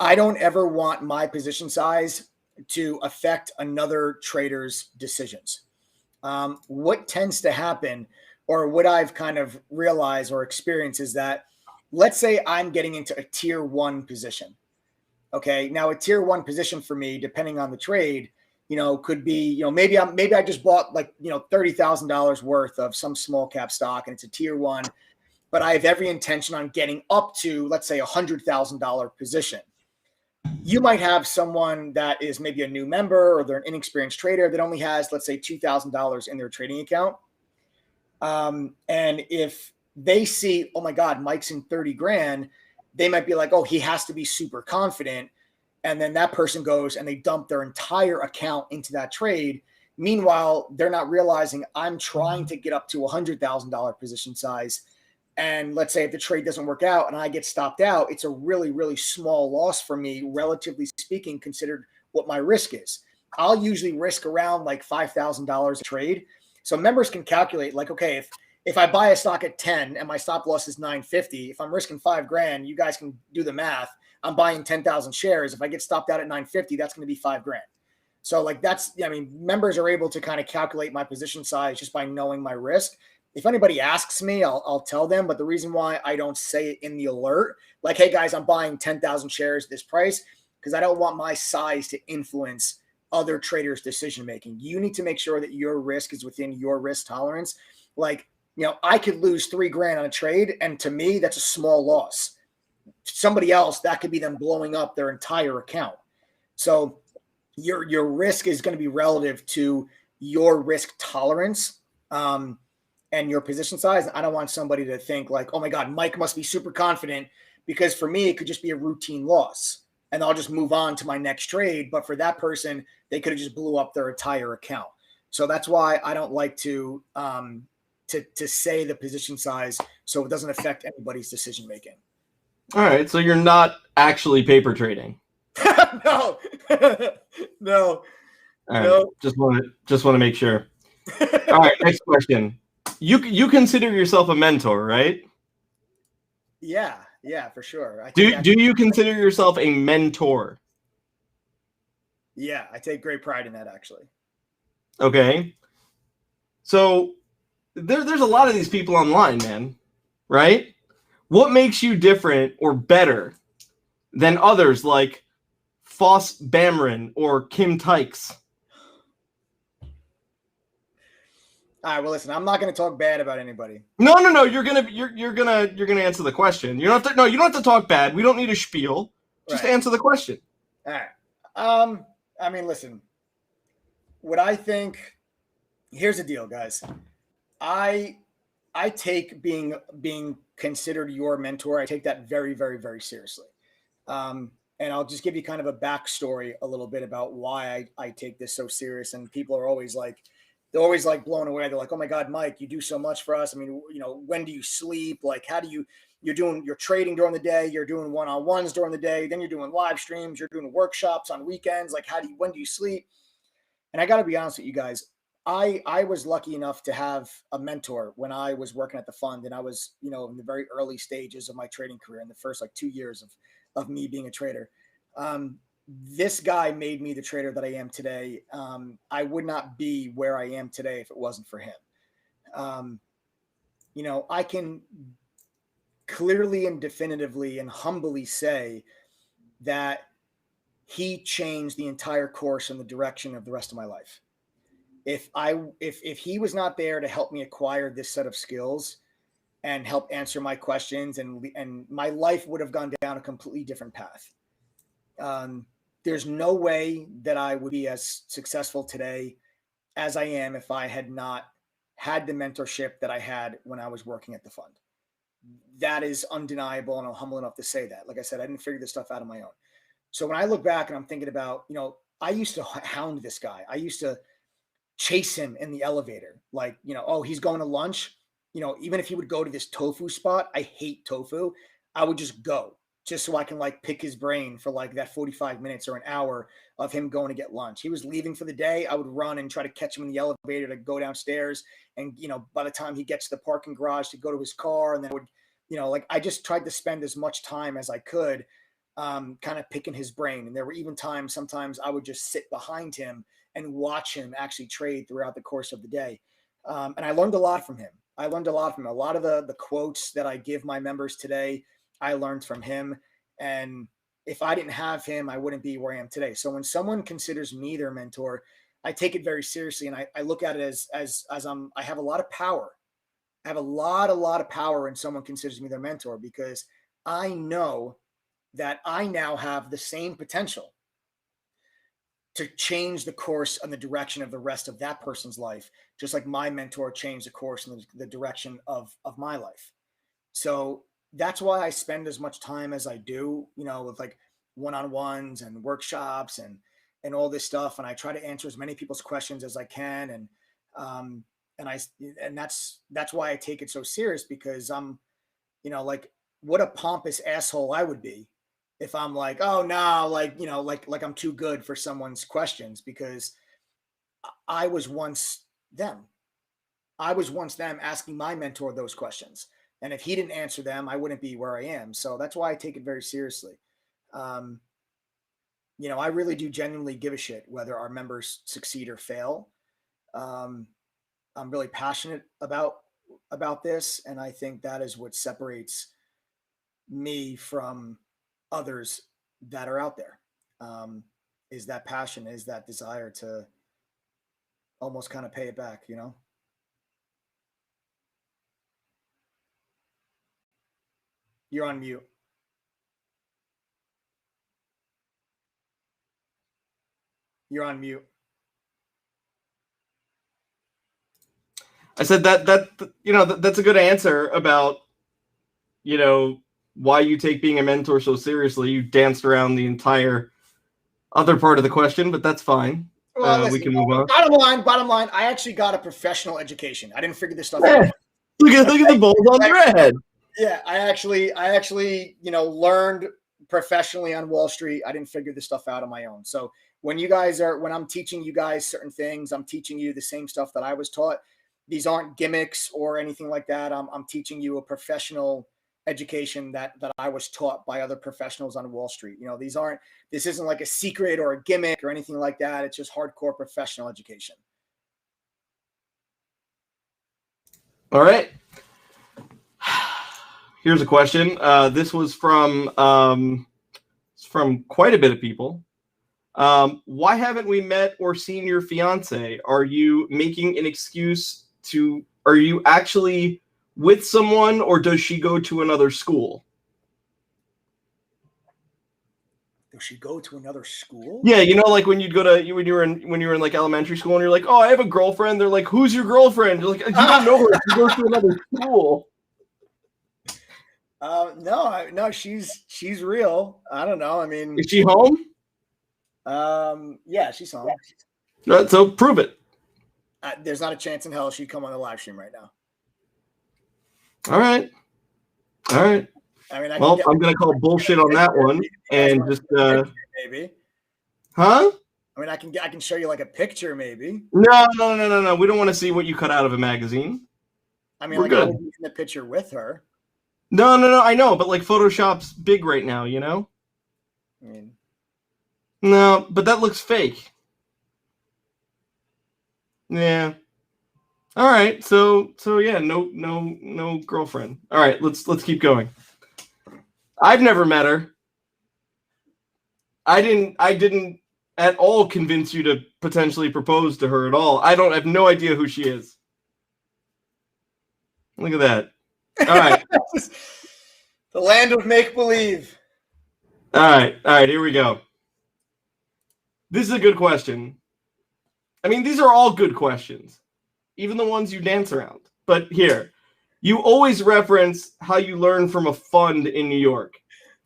I don't ever want my position size to affect another trader's decisions. What tends to happen, or what I've kind of realized or experienced, is that let's say I'm getting into a tier one position. Okay. Now, a tier one position for me, depending on the trade, could be, maybe I just bought like, $30,000 worth of some small cap stock and it's a tier one, but I have every intention on getting up to, let's say, $100,000 position. You might have someone that is maybe a new member or they're an inexperienced trader that only has, let's say, $2,000 in their trading account. And if they see, oh my God, Mike's in 30 grand, they might be like, oh, he has to be super confident. And then that person goes and they dump their entire account into that trade. Meanwhile, they're not realizing I'm trying to get up to $100,000 position size. And let's say if the trade doesn't work out and I get stopped out, it's a really, really small loss for me, relatively speaking, considered what my risk is. I'll usually risk around like $5,000 a trade. So members can calculate like, okay, if I buy a stock at 10 and my stop loss is 950, if I'm risking 5 grand, you guys can do the math. I'm buying 10,000 shares. If I get stopped out at 950, that's going to be 5 grand. So like members are able to kind of calculate my position size just by knowing my risk. If anybody asks me, I'll tell them. But the reason why I don't say it in the alert, like, hey guys, I'm buying 10,000 shares this price, because I don't want my size to influence other traders' decision making. You need to make sure that your risk is within your risk tolerance. Like, I could lose 3 grand on a trade, and to me, that's a small loss. Somebody else, that could be them blowing up their entire account. So your risk is going to be relative to your risk tolerance. And your position size. I don't want somebody to think like, oh my God, Mike must be super confident, because for me, it could just be a routine loss and I'll just move on to my next trade. But for that person, they could have just blew up their entire account. So that's why I don't like to say the position size, so it doesn't affect anybody's decision making. All right. So you're not actually paper trading. No, no, All right. no. Just want to make sure. All right. Next question. You consider yourself a mentor, right? Yeah, for sure. Do you consider yourself a mentor? Yeah, I take great pride in that, actually. Okay. So there's a lot of these people online, man, right? What makes you different or better than others like Foss Bamrin or Kim Tykes? All right. Well, listen, I'm not going to talk bad about anybody. No. You're gonna answer the question. You don't have to talk bad. We don't need a spiel. Just answer the question. All right. I mean, listen. What I think. Here's the deal, guys. I take being considered your mentor. I take that very, very, very seriously. And I'll just give you kind of a backstory a little bit about why I take this so serious. And people are always like, they're always like blown away. They're like, oh my God, Mike, you do so much for us. I mean, when do you sleep? Like, how do you're trading during the day, you're doing one-on-ones during the day, then you're doing live streams, you're doing workshops on weekends. Like, when do you sleep? And I got to be honest with you guys. I was lucky enough to have a mentor when I was working at the fund, and I was, in the very early stages of my trading career, in the first like 2 years of me being a trader. This guy made me the trader that I am today. I would not be where I am today if it wasn't for him. I can clearly and definitively and humbly say that he changed the entire course and the direction of the rest of my life. If he was not there to help me acquire this set of skills and help answer my questions, and my life would have gone down a completely different path. There's no way that I would be as successful today as I am if I had not had the mentorship that I had when I was working at the fund. That is undeniable, and I'm humble enough to say that. Like I said, I didn't figure this stuff out on my own. So when I look back and I'm thinking about, I used to hound this guy. I used to chase him in the elevator. Like, oh, he's going to lunch. Even if he would go to this tofu spot, I hate tofu. I would just go just so I can like pick his brain for like that 45 minutes or an hour of him going to get lunch. He was leaving for the day. I would run and try to catch him in the elevator to go downstairs. And, by the time he gets to the parking garage to go to his car, and then I just tried to spend as much time as I could kind of picking his brain. And there were even times, sometimes I would just sit behind him and watch him actually trade throughout the course of the day. And I learned a lot from him. I learned a lot from him. A lot of the quotes that I give my members today, I learned from him. And if I didn't have him, I wouldn't be where I am today. So when someone considers me their mentor, I take it very seriously. And I look at it as I have a lot of power. I have a lot of power when someone considers me their mentor, because I know that I now have the same potential to change the course and the direction of the rest of that person's life, just like my mentor changed the course and the direction of my life. So that's why I spend as much time as I do, with like one-on-ones and workshops and all this stuff. And I try to answer as many people's questions as I can. And that's why I take it so serious, because I'm, like, what a pompous asshole I would be if I'm like, oh no, like I'm too good for someone's questions, because I was once them. I was once them asking my mentor those questions. And if he didn't answer them, I wouldn't be where I am. So that's why I take it very seriously. I really do genuinely give a shit whether our members succeed or fail. I'm really passionate about this. And I think that is what separates me from others that are out there, is that passion, is that desire to almost kind of pay it back, You're on mute. You're on mute. I said that's a good answer about, why you take being a mentor so seriously. You danced around the entire other part of the question, but that's fine. Well, listen, we can move on. Bottom line, I actually got a professional education. I didn't figure this stuff out. Look at the balls on your head. Yeah, I actually, learned professionally on Wall Street. I didn't figure this stuff out on my own. So when I'm teaching you guys certain things, I'm teaching you the same stuff that I was taught. These aren't gimmicks or anything like that. I'm teaching you a professional education that I was taught by other professionals on Wall Street. This isn't like a secret or a gimmick or anything like that. It's just hardcore professional education. All right. Here's a question. This was from quite a bit of people. Why haven't we met or seen your fiance? Are you making an excuse are you actually with someone, or does she go to another school? Does she go to another school? Yeah, like when you were in like elementary school and you're like, oh, I have a girlfriend. They're like, who's your girlfriend? You're like, you don't know her. She goes to another school. No, she's real. I don't know. I mean, is she home? Yeah, she's home. So prove it. There's not a chance in hell she'd come on the live stream right now. All right. I mean, I'm going to call bullshit on that one and just maybe. Huh? I mean, I can show you like a picture, maybe. No. We don't want to see what you cut out of a magazine. I mean, I would be in the picture with her. No. I know, but like Photoshop's big right now, I mean, no, but that looks fake. Yeah. All right. So yeah, no girlfriend. All right, let's keep going. I've never met her. I didn't at all convince you to potentially propose to her at all. I have no idea who she is. Look at that. All right. The land of make-believe. All right, here we go. This is a good question. I mean, these are all good questions, even the ones you dance around. But here, you always reference how you learned from a fund in New York.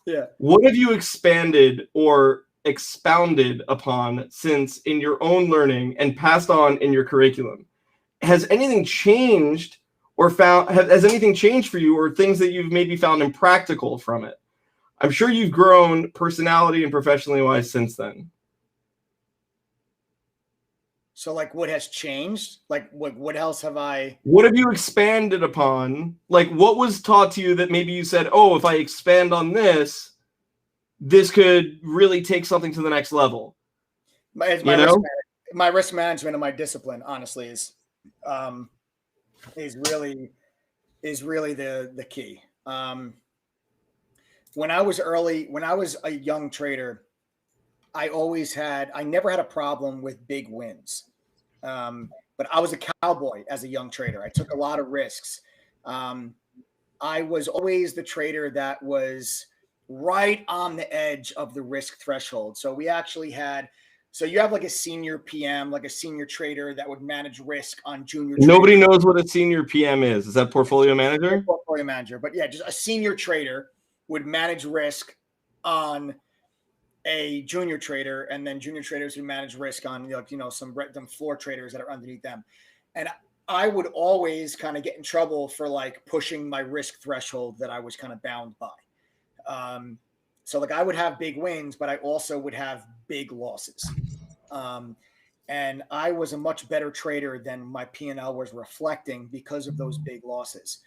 Yeah. What have you expanded or expounded upon since in your own learning and passed on in your curriculum? Has anything changed or has anything changed for you, or things that you've maybe found impractical from it? I'm sure you've grown personality and professionally wise since then. So, like, what has changed? Like, what else have I... What have you expanded upon? Like, what was taught to you that maybe you said, oh, if I expand on this, this could really take something to the next level. My risk management and my discipline, honestly, is really the key. When I was a young trader, I never had a problem with big wins. But I was a cowboy as a young trader. I took a lot of risks. I was always the trader that was right on the edge of the risk threshold. So we actually had, so you have like a senior PM, like a senior trader that would manage risk on junior. Nobody knows what a senior PM is. Is that portfolio manager? Portfolio manager. But yeah, just a senior trader would manage risk on a junior trader, and then junior traders would manage risk on, like, some floor traders that are underneath them. And I would always kind of get in trouble for like pushing my risk threshold that I was kind of bound by. So like I would have big wins, but I also would have big losses. And I was a much better trader than my P&L was reflecting because of those big losses.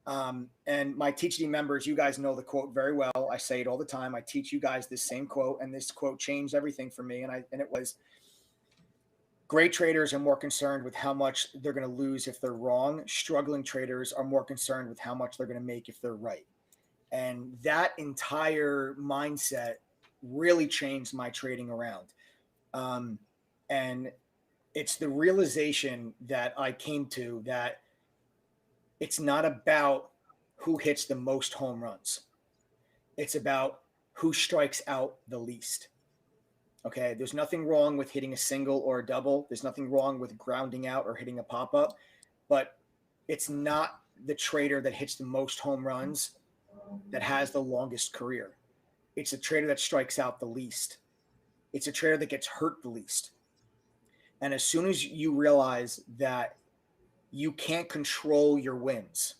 And my THD members, you guys know the quote very well. I say it all the time. I teach you guys this same quote, and this quote changed everything for me. And it was, great traders are more concerned with how much they're going to lose if they're wrong. Struggling traders are more concerned with how much they're going to make if they're right. And that entire mindset really changed my trading around. And it's the realization that I came to that it's not about who hits the most home runs. It's about who strikes out the least. Okay, there's nothing wrong with hitting a single or a double. There's nothing wrong with grounding out or hitting a pop-up. But it's not the trader that hits the most home runs that has the longest career. It's a trader that strikes out the least. It's a trader that gets hurt the least. And as soon as you realize that you can't control your wins,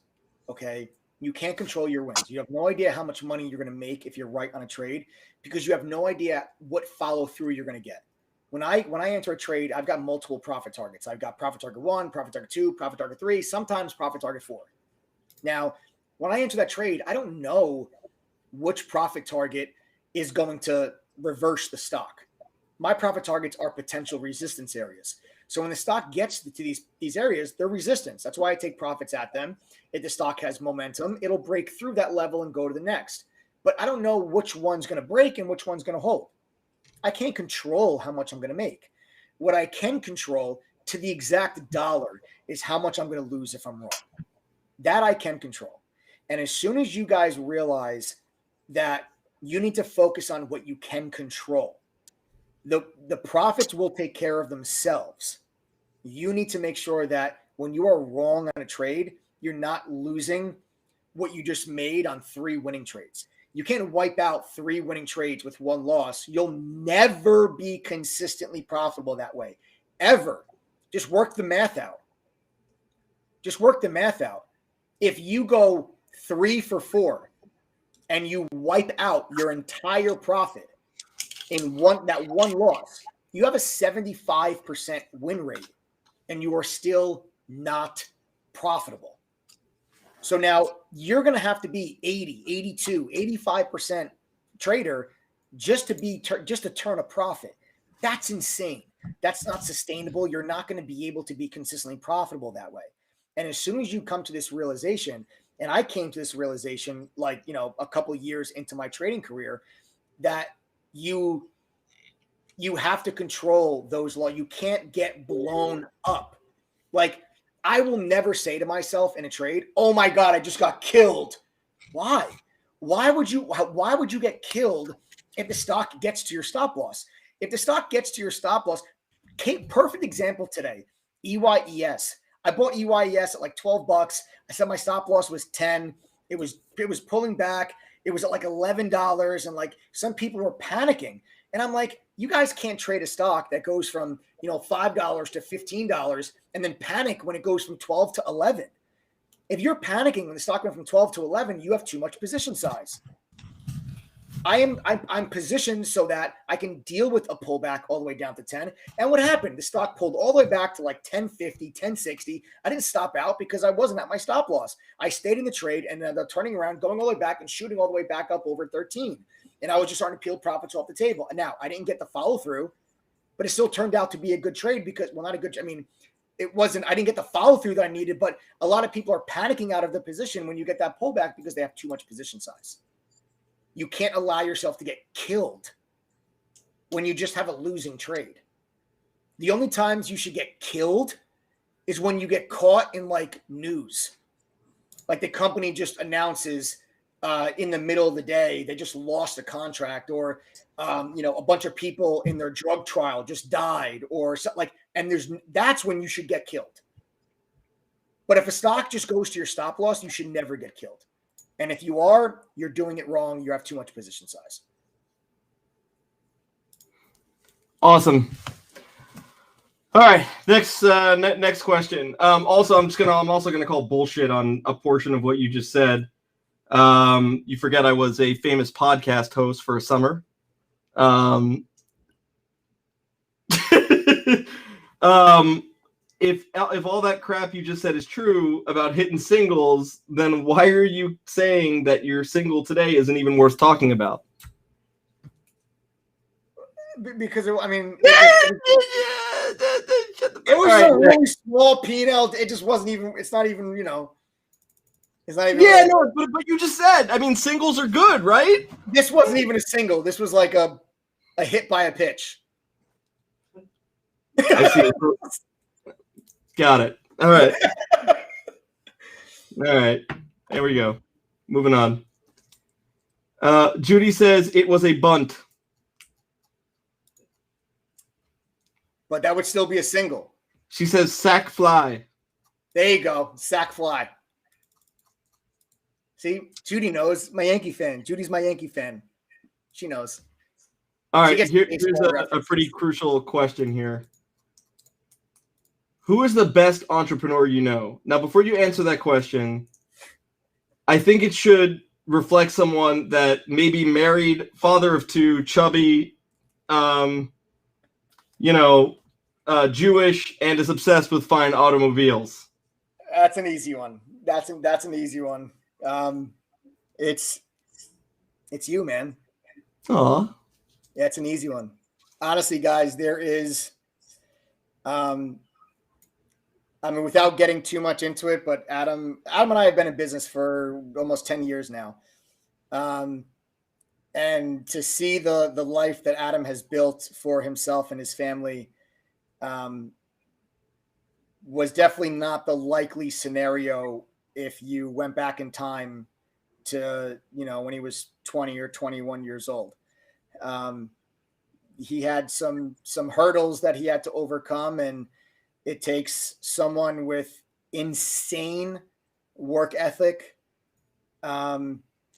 okay? You can't control your wins. You have no idea how much money you're going to make if you're right on a trade, because you have no idea what follow through you're going to get. When I enter a trade, I've got multiple profit targets. I've got profit target 1, profit target 2, profit target 3, sometimes profit target 4. Now, when I enter that trade, I don't know which profit target is going to reverse the stock. My profit targets are potential resistance areas. So when the stock gets to these areas, they're resistance. That's why I take profits at them. If the stock has momentum, it'll break through that level and go to the next. But I don't know which one's going to break and which one's going to hold. I can't control how much I'm going to make. What I can control to the exact dollar is how much I'm going to lose if I'm wrong. That I can control. And as soon as you guys realize that you need to focus on what you can control, the profits will take care of themselves. You need to make sure that when you are wrong on a trade, you're not losing what you just made on 3 winning trades. You can't wipe out 3 winning trades with 1 loss. You'll never be consistently profitable that way, ever. Just work the math out. Just work the math out. If you go 3 for 4 and you wipe out your entire profit in that one loss, you have a 75% win rate and you are still not profitable. So now you're going to have to be 80, 82, 85% trader just to turn a profit. That's insane. That's not sustainable. You're not going to be able to be consistently profitable that way. And as soon as you come to this realization, and I came to this realization like, a couple of years into my trading career, that you have to control those laws. You can't get blown up. Like, I will never say to myself in a trade, "Oh my God, I just got killed." Why? Why would you get killed if the stock gets to your stop loss? If the stock gets to your stop loss, perfect example today, EYES. I bought EYES at like $12. I said my stop loss was 10. It was pulling back. It was at like $11, and like some people were panicking. And I'm like, you guys can't trade a stock that goes from, $5 to $15 and then panic when it goes from 12 to 11. If you're panicking when the stock went from 12 to 11, you have too much position size. I'm positioned so that I can deal with a pullback all the way down to 10. And what happened? The stock pulled all the way back to like 1050, 1060. I didn't stop out because I wasn't at my stop loss. I stayed in the trade and then turning around, going all the way back and shooting all the way back up over 13. And I was just starting to peel profits off the table. And now I didn't get the follow through, but it still turned out to be a good trade because, well, not a good, I mean, it wasn't, I didn't get the follow through that I needed, but a lot of people are panicking out of the position when you get that pullback because they have too much position size. You can't allow yourself to get killed when you just have a losing trade. The only times you should get killed is when you get caught in like news. Like the company just announces in the middle of the day, they just lost a contract, or a bunch of people in their drug trial just died, or something like, and that's when you should get killed. But if a stock just goes to your stop loss, you should never get killed. And if you are, you're doing it wrong. You have too much position size. Awesome. All right, next question. Also, I'm also gonna call bullshit on a portion of what you just said. You forget I was a famous podcast host for a summer. If all that crap you just said is true about hitting singles, then why are you saying that your single today isn't even worth talking about? Because it was a really small P&L. It just wasn't even. It's not even. It's not even. Yeah, no, but you just said. I mean, singles are good, right? This wasn't even a single. This was like a hit by a pitch. I see. Got it. All right. All right. There we go. Moving on. Judy says it was a bunt. But that would still be a single. She says sack fly. There you go. Sack fly. See, Judy knows. My Yankee fan. Judy's my Yankee fan. She knows. All right. Here's a pretty crucial question here. Who is the best entrepreneur you know? Now, before you answer that question, I think it should reflect someone that may be married, father of two, chubby, Jewish, and is obsessed with fine automobiles. That's an easy one. That's an easy one. It's you, man. Aw. Yeah, it's an easy one. Honestly, guys, there is, without getting too much into it, but Adam and I have been in business for almost 10 years now. And to see the life that Adam has built for himself and his family was definitely not the likely scenario if you went back in time to, when he was 20 or 21 years old. He had some hurdles that he had to overcome, and it takes someone with insane work ethic,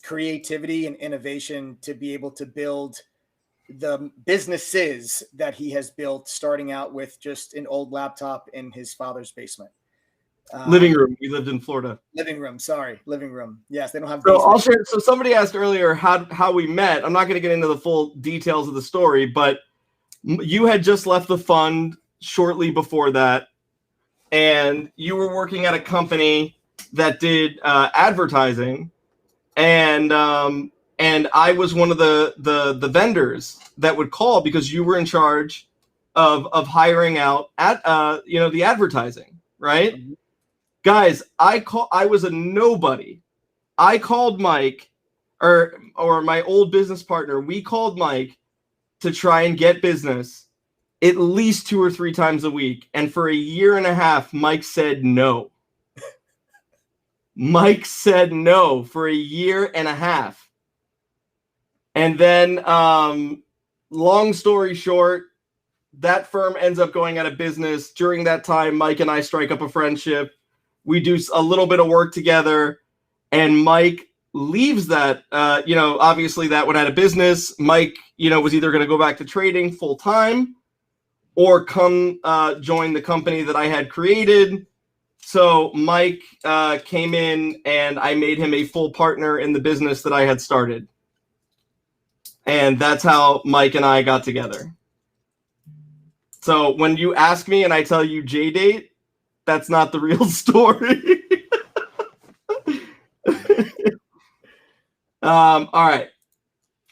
creativity, and innovation to be able to build the businesses that he has built, starting out with just an old laptop in his father's basement. Living room. We lived in Florida. Living room. Yes, they don't have. So I'll share. So somebody asked earlier how we met. I'm not going to get into the full details of the story, but you had just left the fund shortly before that, and you were working at a company that did advertising, and I was one of the vendors that would call because you were in charge of hiring out at the advertising, right? Mm-hmm. Guys, I was a nobody. I called Mike or my old business partner. We called Mike to try and get business at least 2 or 3 times a week. And for a year and a half, Mike said no. Mike said no for a year and a half. And then, long story short, that firm ends up going out of business. During that time, Mike and I strike up a friendship. We do a little bit of work together, and Mike leaves that, obviously that went out of business. Mike, was either going to go back to trading full time or come join the company that I had created. So Mike came in, and I made him a full partner in the business that I had started. And that's how Mike and I got together. So when you ask me and I tell you J-Date, that's not the real story. All right.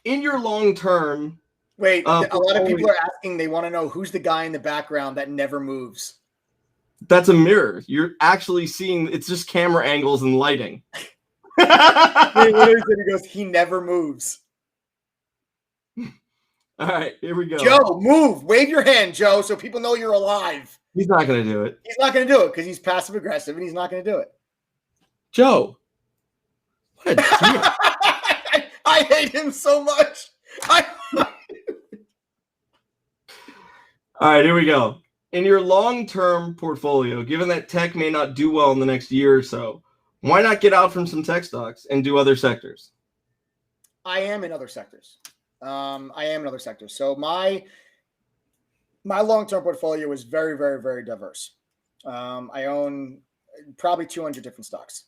In your long term, Wait, a lot of people are asking, they want to know who's the guy in the background that never moves. That's a mirror. You're actually seeing, it's just camera angles and lighting. He goes, he never moves. All right, here we go. Joe, move. Wave your hand, Joe, so people know you're alive. He's not going to do it. He's not going to do it because he's passive aggressive and he's not going to do it. Joe. What I hate him so much. All right, here we go. In your long-term portfolio, given that tech may not do well in the next year or so, why not get out from some tech stocks and do other sectors? I am in other sectors. So my long-term portfolio is very, very, very diverse. I own probably 200 different stocks.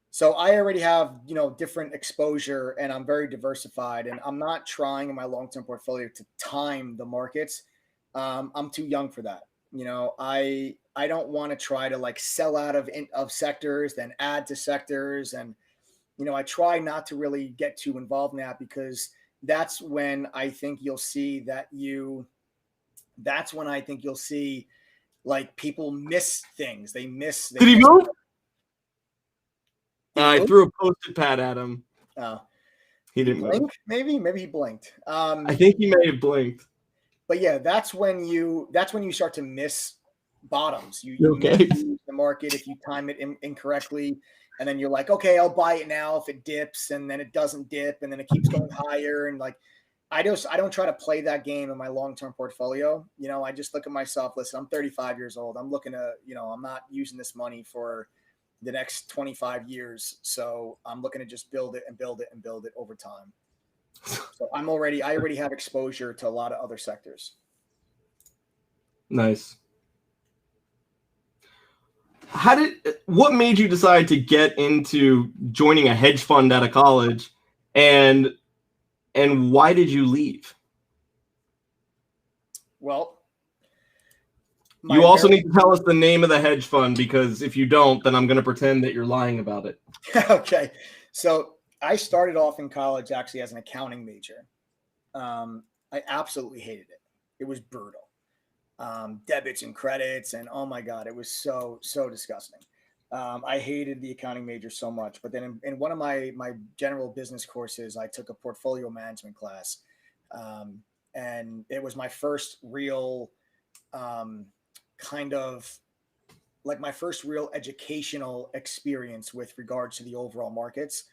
So I already have, different exposure, and I'm very diversified, and I'm not trying in my long-term portfolio to time the markets. I'm too young for that. I don't want to try to like sell out of sectors, then add to sectors. And, I try not to really get too involved in that, because that's when I think you'll see like people miss things. They miss. Did he move? I threw a post-it pad at him. Oh, he didn't blink. Maybe he blinked. I think he may have blinked. But yeah, that's when you start to miss bottoms. You okay. miss the market if you time it incorrectly, and then you're like, okay, I'll buy it now if it dips, and then it doesn't dip, and then it keeps going higher. And like, I don't try to play that game in my long-term portfolio. I just look at myself. Listen, I'm 35 years old. I'm looking to, I'm not using this money for the next 25 years. So I'm looking to just build it and build it and build it over time. So I already have exposure to a lot of other sectors. Nice. What made you decide to get into joining a hedge fund out of college, and why did you leave? Well, you also need to tell us the name of the hedge fund, because if you don't, then I'm going to pretend that you're lying about it. Okay. So I started off in college actually as an accounting major. I absolutely hated it. It was brutal. Debits and credits, and oh my God, it was so disgusting. I hated the accounting major so much. But then in one of my general business courses, I took a portfolio management class. And it was my first real kind of like my first real educational experience with regards to the overall markets,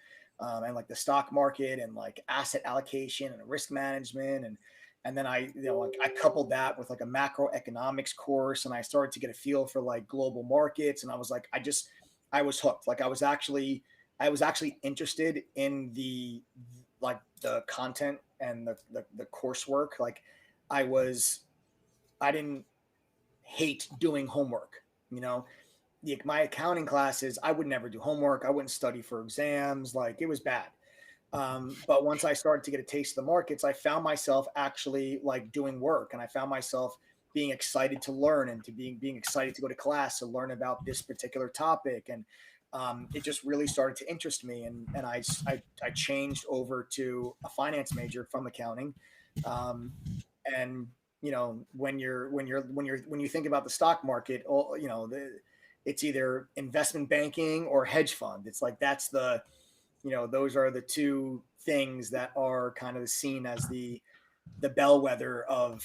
and like the stock market and like asset allocation and risk management. And then I coupled that with like a macroeconomics course, and I started to get a feel for like global markets. And I was like, I was hooked. Like I was actually interested in the content and the coursework. Like I didn't hate doing homework. My accounting classes, I would never do homework. I wouldn't study for exams. Like it was bad. But once I started to get a taste of the markets, I found myself actually like doing work, and I found myself being excited to learn and to being excited to go to class to learn about this particular topic. And it just really started to interest me. And I changed over to a finance major from accounting. And when you think about the stock market, it's either investment banking or hedge fund. It's like that's those are the two things that are kind of seen as the bellwether of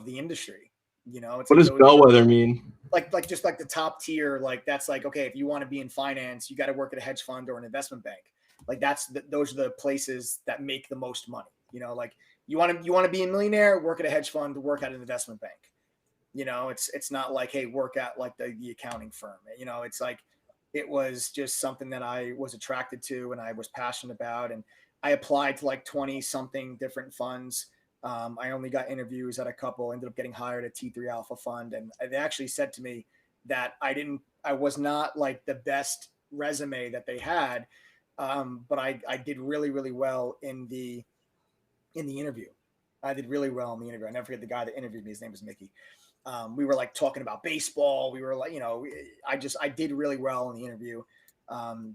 the industry. It's what like does bellwether mean? Like just like the top tier. Like that's like, okay, if you want to be in finance, you got to work at a hedge fund or an investment bank. Like those are the places that make the most money. Like you want to be a millionaire, work at a hedge fund, work at an investment bank. It's not like, hey, work at like the accounting firm. It's like, it was just something that I was attracted to and I was passionate about. And I applied to like 20 something different funds. I only got interviews at a couple, ended up getting hired at T3 Alpha Fund. And they actually said to me that I was not like the best resume that they had. But I did really, really well in the in the interview. I did really well in the interview. I never forget the guy that interviewed me. His name was Mickey. We were like talking about baseball. We were like, I did really well in the interview.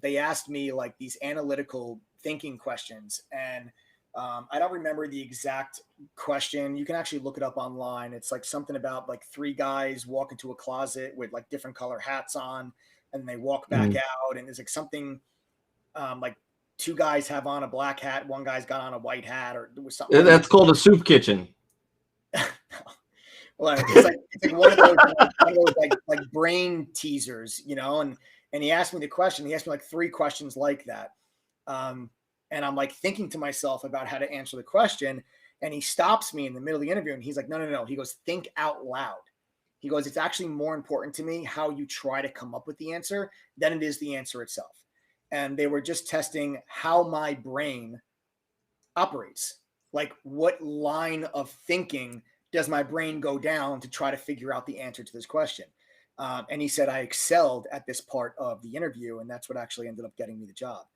They asked me like these analytical thinking questions, and I don't remember the exact question. You can actually look it up online. It's like something about like three guys walk into a closet with like different color hats on, and they walk back out, and there's like something like two guys have on a black hat, one guy's got on a white hat, or there was something. That's called a soup kitchen. Well, it's like one of those like brain teasers, and he asked me the question. He asked me like three questions like that. And I'm like thinking to myself about how to answer the question. And he stops me in the middle of the interview and he's like, no. He goes, think out loud. He goes, it's actually more important to me how you try to come up with the answer than it is the answer itself. And they were just testing how my brain operates. Like what line of thinking does my brain go down to try to figure out the answer to this question? And he said, I excelled at this part of the interview. And that's what actually ended up getting me the job.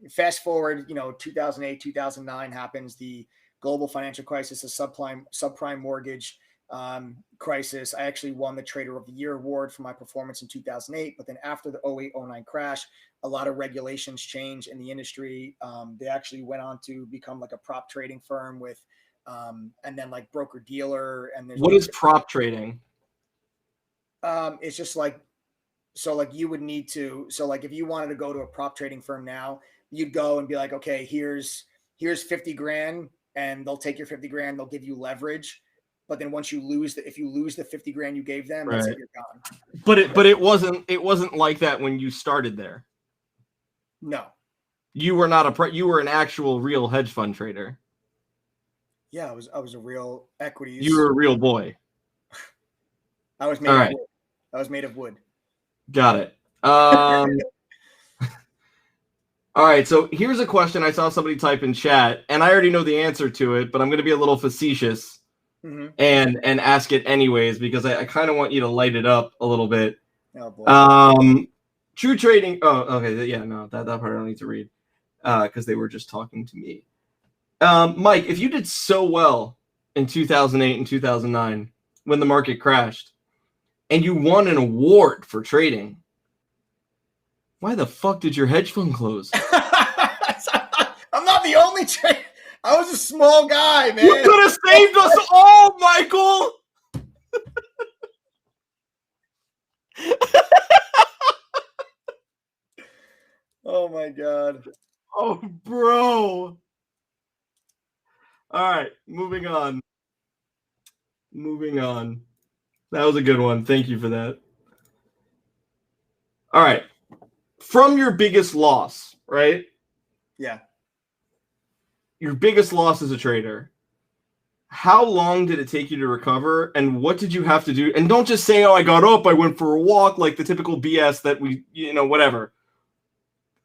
Fast forward, 2008, 2009 happens, the global financial crisis, the subprime mortgage crisis. I actually won the Trader of the Year award for my performance in 2008. But then after the 08-09 crash, a lot of regulations changed in the industry. They actually went on to become like a prop trading firm with, and then like broker dealer. And what is prop trading? It's just like, so like you would need to, so like if you wanted to go to a prop trading firm now, you'd go and be like, okay, here's 50 grand and they'll take your 50 grand. They'll give you leverage. But then once you lose if you lose the 50 grand you gave them, that's it, you're gone. But it wasn't like that when you started there. No. You were not you were an actual real hedge fund trader. Yeah, I was a real equities. You were a real boy. I was made of wood. I was made of wood. Got it. All right, so here's a question I saw somebody type in chat, and I already know the answer to it, but I'm going to be a little facetious and ask it anyways because I kind of want you to light it up a little bit. Oh boy. True trading. Oh, okay. Yeah, no, that part I don't need to read because they were just talking to me. Mike, if you did so well in 2008 and 2009 when the market crashed, and you won an award for trading, why the fuck did your hedge fund close? I'm not the only trader. I was a small guy, man. You could have saved us all, Michael. Oh my god. Oh, bro. All right, moving on. That was a good one. Thank you for that. All right. From your biggest loss, right? Yeah. Your biggest loss as a trader. How long did it take you to recover? And what did you have to do? And don't just say, oh, I got up, I went for a walk, like the typical BS that we, whatever.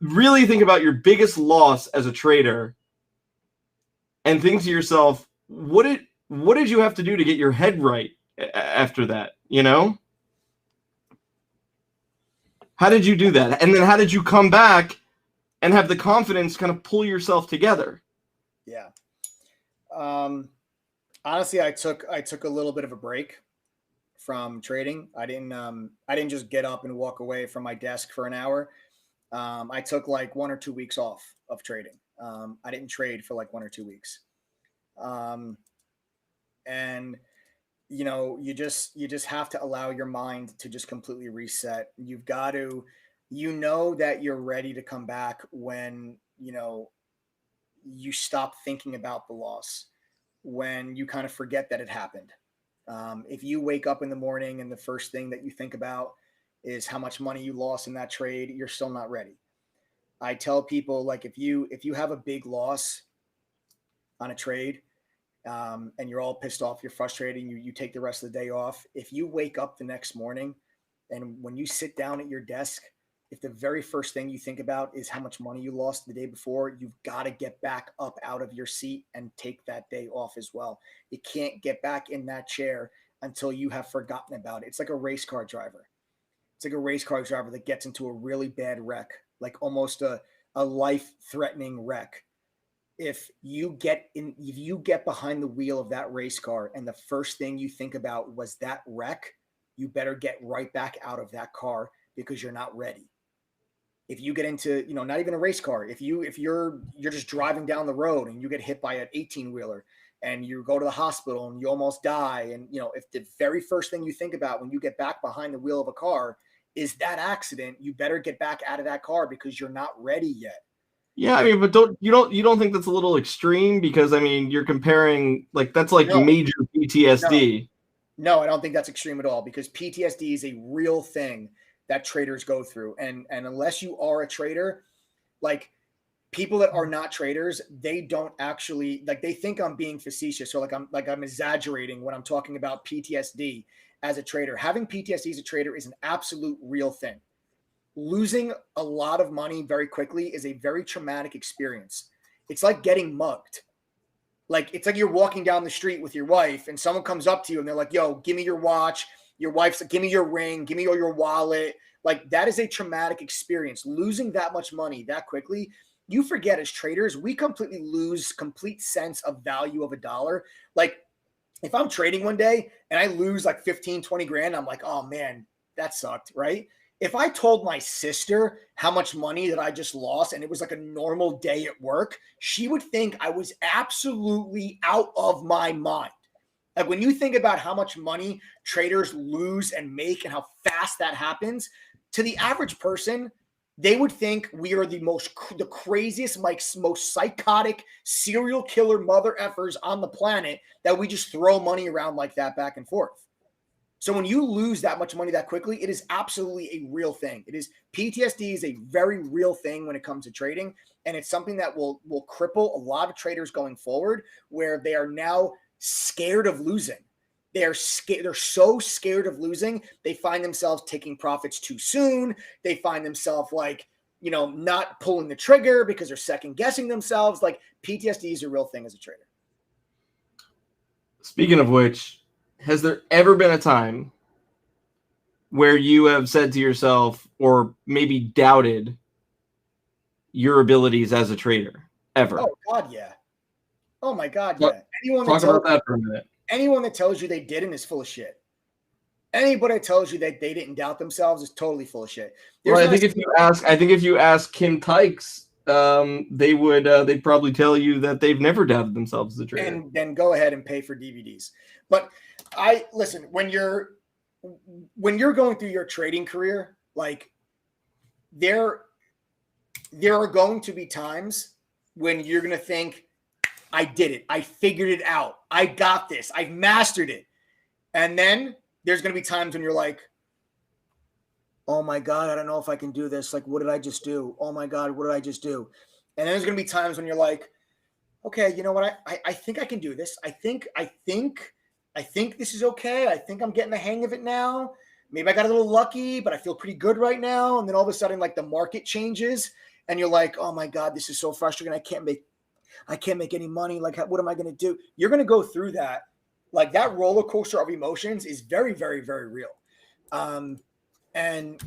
Really think about your biggest loss as a trader and think to yourself, what did you have to do to get your head right after that? How did you do that? And then how did you come back and have the confidence kind of pull yourself together? Yeah. Honestly, I took a little bit of a break from trading. I didn't just get up and walk away from my desk for an hour. I took like 1 or 2 weeks off of trading. I didn't trade for like 1 or 2 weeks. And you just have to allow your mind to just completely reset. You've got to, that you're ready to come back when, you stop thinking about the loss, when you kind of forget that it happened. If you wake up in the morning and the first thing that you think about is how much money you lost in that trade, you're still not ready. I tell people, like, if you have a big loss on a trade, and you're all pissed off, you're frustrated, you take the rest of the day off. If you wake up the next morning and when you sit down at your desk, if the very first thing you think about is how much money you lost the day before, you've got to get back up out of your seat and take that day off as well. You can't get back in that chair until you have forgotten about it. It's like a race car driver. It's like a race car driver that gets into a really bad wreck, like almost a life-threatening wreck. if you get behind the wheel of that race car and the first thing you think about was that wreck, you better get right back out of that car because you're not ready. If you get into, not even a race car, if you're just driving down the road and you get hit by an 18 wheeler and you go to the hospital and you almost die, and if the very first thing you think about when you get back behind the wheel of a car is that accident, you better get back out of that car because you're not ready yet. Yeah, I mean, but don't think that's a little extreme? Because I mean, you're comparing, like, that's like No, major no, PTSD. no, I don't think that's extreme at all, because PTSD is a real thing that traders go through. And unless you are a trader, like, people that are not traders, they don't actually, like, they think I'm being facetious, or I'm exaggerating when I'm talking about PTSD as a trader. Having PTSD as a trader is an absolute real thing. Losing a lot of money very quickly is a very traumatic experience. It's like getting mugged. Like, it's like you're walking down the street with your wife and someone comes up to you and they're like, yo, give me your watch. Your wife's like, give me your ring, give me all your wallet. Like, that is a traumatic experience. Losing that much money that quickly, you forget, as traders, we completely lose complete sense of value of a dollar. Like, if I'm trading one day and I lose like 15, 20 grand, I'm like, oh man, that sucked, right? If I told my sister how much money that I just lost and it was like a normal day at work, she would think I was absolutely out of my mind. Like, when you think about how much money traders lose and make and how fast that happens, to the average person, they would think we are the craziest, most psychotic serial killer mother effers on the planet, that we just throw money around like that back and forth. So when you lose that much money that quickly, it is absolutely a real thing. PTSD is a very real thing when it comes to trading, and it's something that will cripple a lot of traders going forward, where they are now scared of losing. They're so scared of losing, they find themselves taking profits too soon. They find themselves not pulling the trigger because they're second guessing themselves. Like, PTSD is a real thing as a trader. Speaking of which, has there ever been a time where you have said to yourself, or maybe doubted your abilities as a trader, ever? Oh God, yeah. Oh my God, Talk, yeah. talk about that for a minute. Anyone that tells you they didn't is full of shit. Anybody that tells you that they didn't doubt themselves is totally full of shit. Well, I think if you ask Kim Tykes, they'd probably tell you that they've never doubted themselves as a trader. And then go ahead and pay for DVDs. But listen, when you're going through your trading career, like, there are going to be times when you're going to think, I did it. I figured it out. I got this. I've mastered it. And then there's going to be times when you're like, oh my God, I don't know if I can do this. Like, what did I just do? Oh my God, what did I just do? And then there's going to be times when you're like, okay, you know what? I think I can do this. I think this is okay. I think I'm getting the hang of it now. Maybe I got a little lucky, but I feel pretty good right now. And then all of a sudden, like, the market changes and you're like, oh my God, this is so frustrating. I can't make any money. Like, what am I going to do? You're going to go through that. Like, that roller coaster of emotions is very, very, very real. And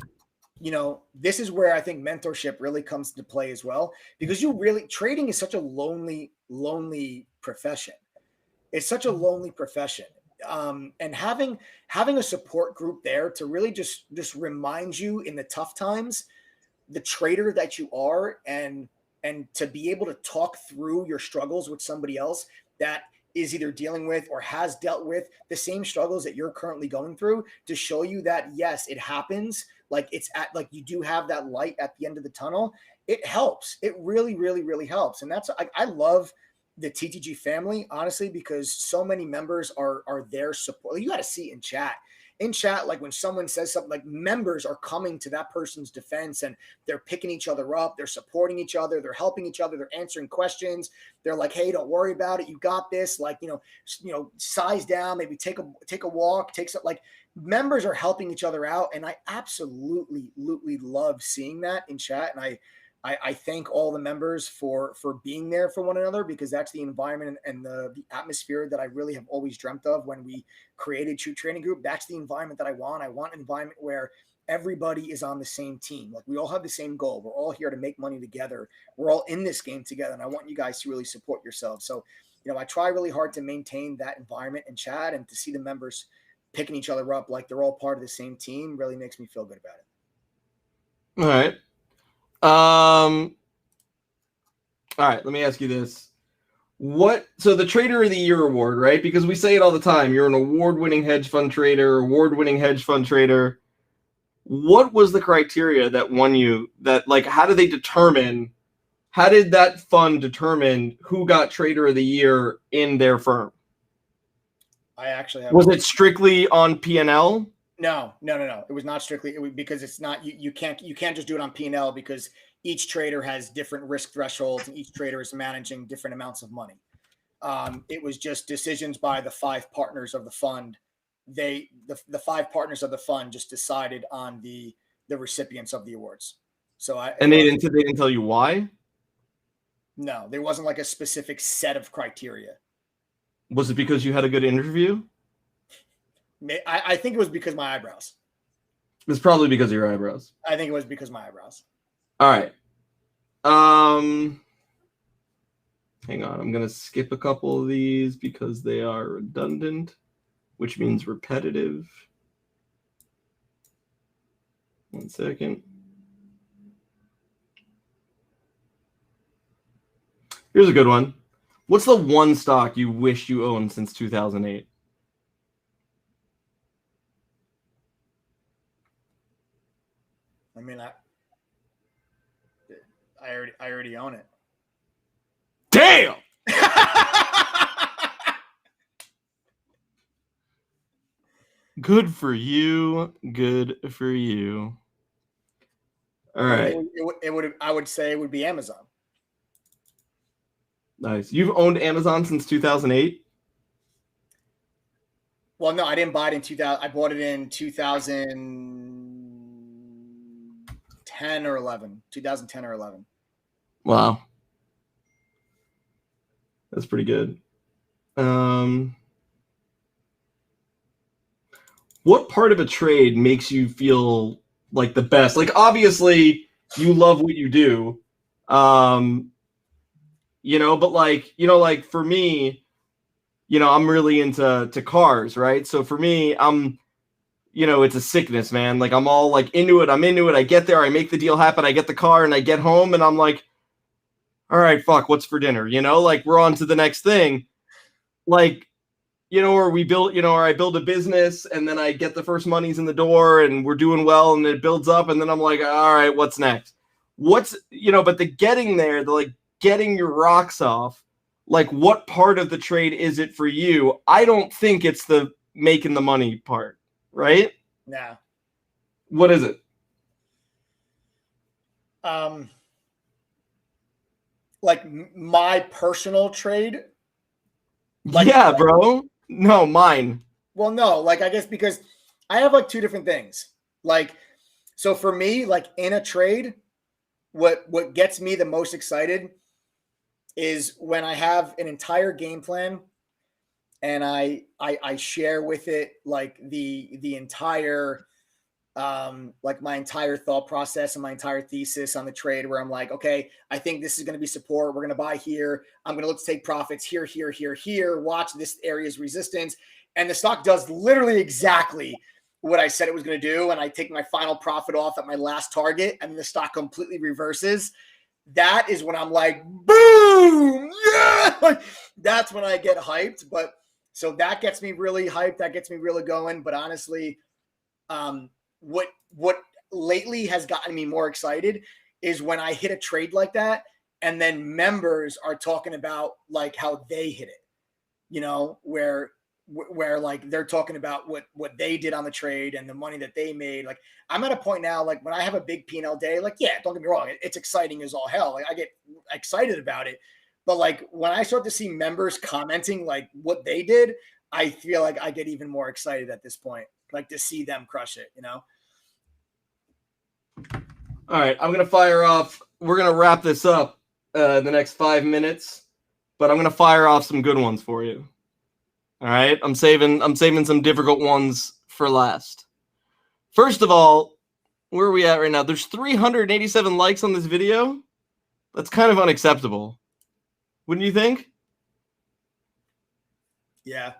this is where I think mentorship really comes into play as well, because trading is such a lonely profession. It's such a lonely profession. And having a support group there to really just remind you in the tough times, the trader that you are, and to be able to talk through your struggles with somebody else that is either dealing with or has dealt with the same struggles that you're currently going through, to show you that, yes, it happens. Like, you do have that light at the end of the tunnel. It helps. It really, really, really helps. And that's, I love the TTG family, honestly, because so many members are there support. You got to see in chat, like, when someone says something, like, members are coming to that person's defense and they're picking each other up. They're supporting each other. They're helping each other. They're answering questions. They're like, hey, don't worry about it. You got this. Like, size down, maybe take a walk, like, members are helping each other out. And I absolutely love seeing that in chat. And I thank all the members for being there for one another, because that's the environment and the atmosphere that I really have always dreamt of when we created True Training Group. That's the environment that I want. I want an environment where everybody is on the same team. Like we all have the same goal. We're all here to make money together. We're all in this game together. And I want you guys to really support yourselves. So, I try really hard to maintain that environment in chat, and to see the members picking each other up like they're all part of the same team really makes me feel good about it. All right. All right, let me ask you this. So the Trader of the Year award, right? Because we say it all the time. You're an award-winning hedge fund trader, What was the criteria that won you? How did that fund determine who got Trader of the Year in their firm? I actually have. Was it strictly on P&L? No. It was not strictly. Because it's not. You can't just do it on P&L, because each trader has different risk thresholds, and each trader is managing different amounts of money. It was just decisions by the 5 partners of the fund. The 5 partners of the fund just decided on the recipients of the awards. So they didn't tell you why? No, there wasn't like a specific set of criteria. Was it because you had a good interview? I think it was because my eyebrows. It's probably because of your eyebrows. I think it was because of my eyebrows. All right. Hang on. I'm going to skip a couple of these because they are redundant, which means repetitive. 1 second. Here's a good one. What's the one stock you wish you owned since 2008? I mean, I already own it. Damn. Good for you. Good for you. All right. I would say it would be Amazon. Nice. You've owned Amazon since 2008? Well, no, I didn't buy it in 2000. I bought it in 2010 or 11. 2010 or 11. Wow. That's pretty good. What part of a trade makes you feel like the best? Like, obviously, you love what you do. But like for me, I'm really into cars, right? So for me, it's a sickness, man. Like I'm all like into it. I'm into it. I get there, I make the deal happen. I get the car and I get home and I'm like, all right, fuck, what's for dinner? Like we're on to the next thing. Like, or I build a business and then I get the first monies in the door and we're doing well and it builds up. And then I'm like, all right, what's next? But the getting there, getting your rocks off, like what part of the trade is it for you? I don't think it's the making the money part, right? Nah. What is it? Like my personal trade. Yeah, bro. No, mine. Well, no, like I guess because I have like 2 different things. Like, so for me, like in a trade, what gets me the most excited is when I have an entire game plan and I share with it like the entire like my entire thought process and my entire thesis on the trade, where I'm like, okay, I think this is going to be support. We're going to buy here. I'm going to look to take profits here, here, here, here. Watch this area's resistance. And the stock does literally exactly what I said it was going to do. And I take my final profit off at my last target and the stock completely reverses. That is when I'm like, boom, yeah. That's when I get hyped. But so that gets me really hyped. That gets me really going. But honestly, what lately has gotten me more excited is when I hit a trade like that and then members are talking about like how they hit it, where like they're talking about what they did on the trade and the money that they made. Like I'm at a point now, like when I have a big P&L day, like, yeah, don't get me wrong, it's exciting as all hell. Like I get excited about it. But like when I start to see members commenting like what they did, I feel like I get even more excited at this point, like to see them crush it, All right, I'm going to fire off. We're going to wrap this up in the next 5 minutes, but I'm going to fire off some good ones for you. All right, I'm saving some difficult ones for last. First of all, Where are we at right now? There's 387 likes on this video. That's kind of unacceptable. Wouldn't you think? Yeah.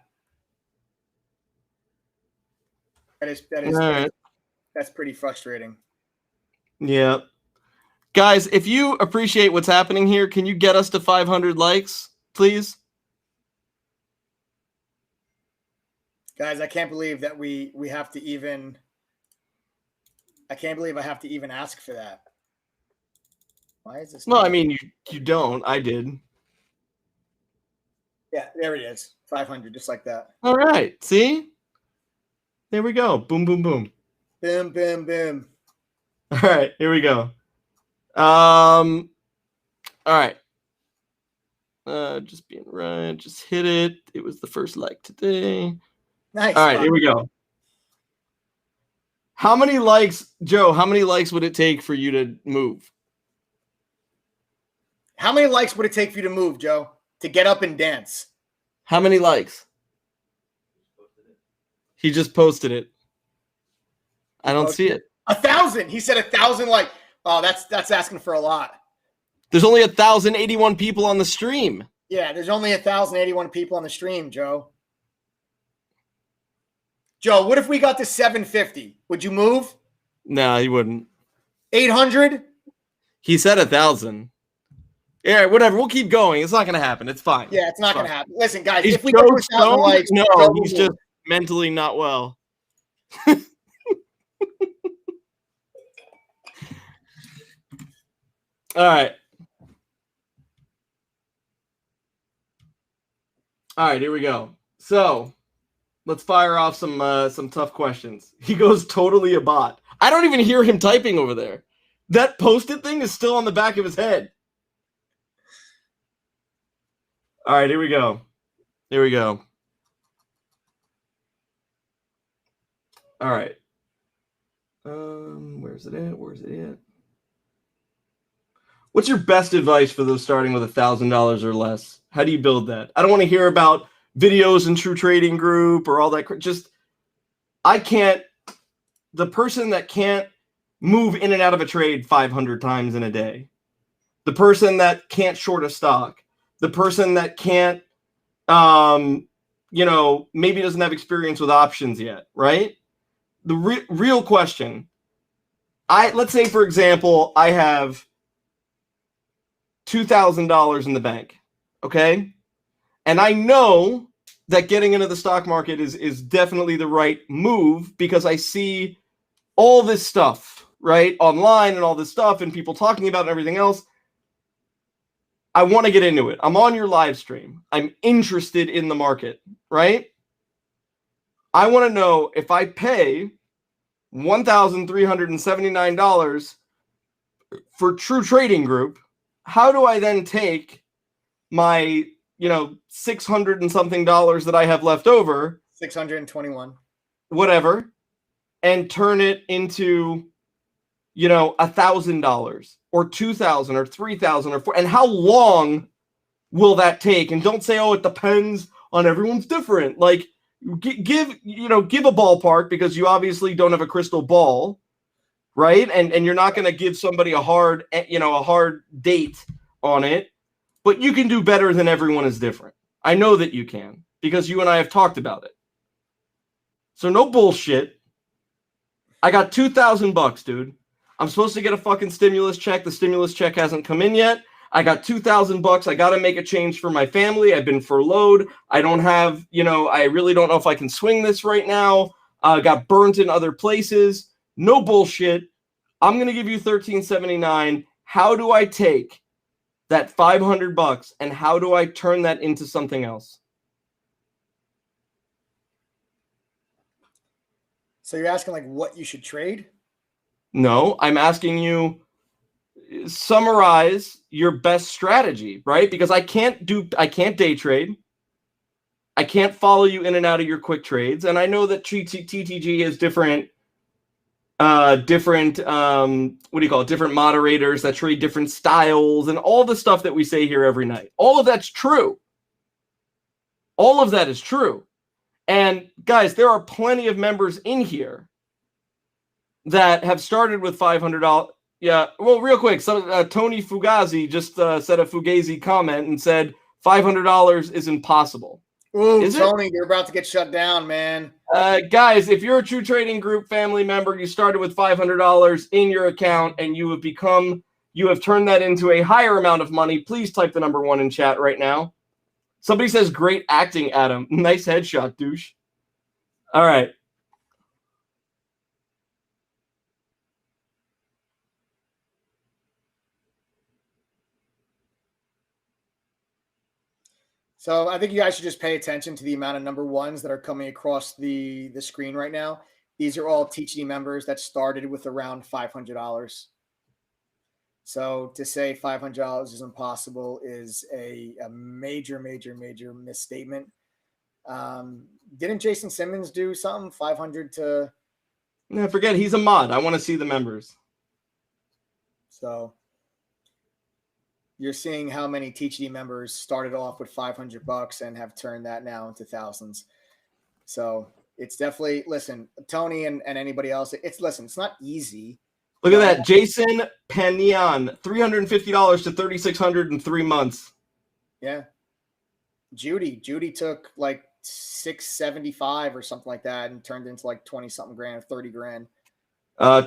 That's pretty frustrating. Yeah. Guys, if you appreciate what's happening here, can you get us to 500 likes, please? Guys, I can't believe that we have to even. I can't believe I have to even ask for that. Why is this? Well, I mean, you don't. I did. Yeah, there it is. 500, just like that. All right. See? There we go. Boom, boom, boom. Boom, boom, boom. All right, here we go. All right. Just being right. Just hit it. It was the first like today. Nice. All right, here we go. How many likes, Joe? How many likes would it take for you to move? How many likes would it take for you to move, Joe? To get up and dance? How many likes? He just posted it. I don't see it. 1,000. He said 1,000. Like, oh, that's asking for a lot. There's only 1,081 people on the stream. Yeah, there's only 1,081 people on the stream, Joe. Joe, what if we got to 750? Would you move? No, he wouldn't. 800? He said 1,000. Yeah, whatever. We'll keep going. It's not going to happen. It's fine. Yeah, it's not going to happen. Listen, guys, Is if we go to 1,000 likes, no, Joe he's just mentally not well. All right. All right, here we go. So let's fire off some tough questions. He goes totally a bot. I don't even hear him typing over there. That Post-it thing is still on the back of his head. All right, here we go. Here we go. All right. Where's it at? Where's it at? What's your best advice for those starting with $1,000 or less? How do you build that? I don't want to hear about videos in True Trading Group or all that. Just, I can't, the person that can't move in and out of a trade 500 times in a day, the person that can't short a stock, the person that can't, maybe doesn't have experience with options yet, right? The real question, let's say, for example, I have $2,000 in the bank, okay? And I know that getting into the stock market is definitely the right move because I see all this stuff, right, online and all this stuff and people talking about it and everything else. I want to get into it. I'm on your live stream. I'm interested in the market, right? I want to know if I pay $1,379 for True Trading Group, how do I then take my, 600 and something dollars that I have left over, 621, whatever, and turn it into, $1,000 or $2,000 or $3,000 or $4,000, and how long will that take? And don't say, oh, it depends on everyone's different. Like, give a ballpark because you obviously don't have a crystal ball, right? And you're not going to give somebody a hard date on it, but you can do better than everyone is different. I know that you can because you and I have talked about it. So no bullshit. I got $2,000, dude. I'm supposed to get a fucking stimulus check. The stimulus check hasn't come in yet. I got $2,000. I got to make a change for my family. I've been furloughed. I don't have, I really don't know if I can swing this right now. Got burnt in other places. No bullshit. I'm going to give you $1,379. How do I take that $500 and how do I turn that into something else? So you're asking like what you should trade? No, I'm asking you summarize your best strategy, right? Because I can't day trade. I can't follow you in and out of your quick trades. And I know that TTG has different different moderators that trade different styles and all the stuff that we say here every night. All of that's true. All of that is true. And guys, there are plenty of members in here that have started with $500. Yeah, well, real quick, so Tony Fugazi just said a Fugazi comment and said $500 is impossible. Ooh, Is Tony, you're about to get shut down, man. Guys, if you're a True Trading Group family member, you started with $500 in your account and you have turned that into a higher amount of money, please type the number 1 in chat right now. Somebody says, great acting, Adam. Nice headshot, douche. All right. So I think you guys should just pay attention to the amount of number 1s that are coming across the screen right now. These are all TGD members that started with around $500. So to say $500 is impossible is a major, major, major misstatement. Didn't Jason Simmons do something 500 to? No, forget he's a mod. I want to see the members. So you're seeing how many TGD members started off with $500 and have turned that now into thousands. So it's definitely, listen, Tony and anybody else, it's not easy. Look at that. Jason Panion, $350 to $3,600 in 3 months. Yeah. Judy took like 675 or something like that and turned into like 20 something grand, 30 grand.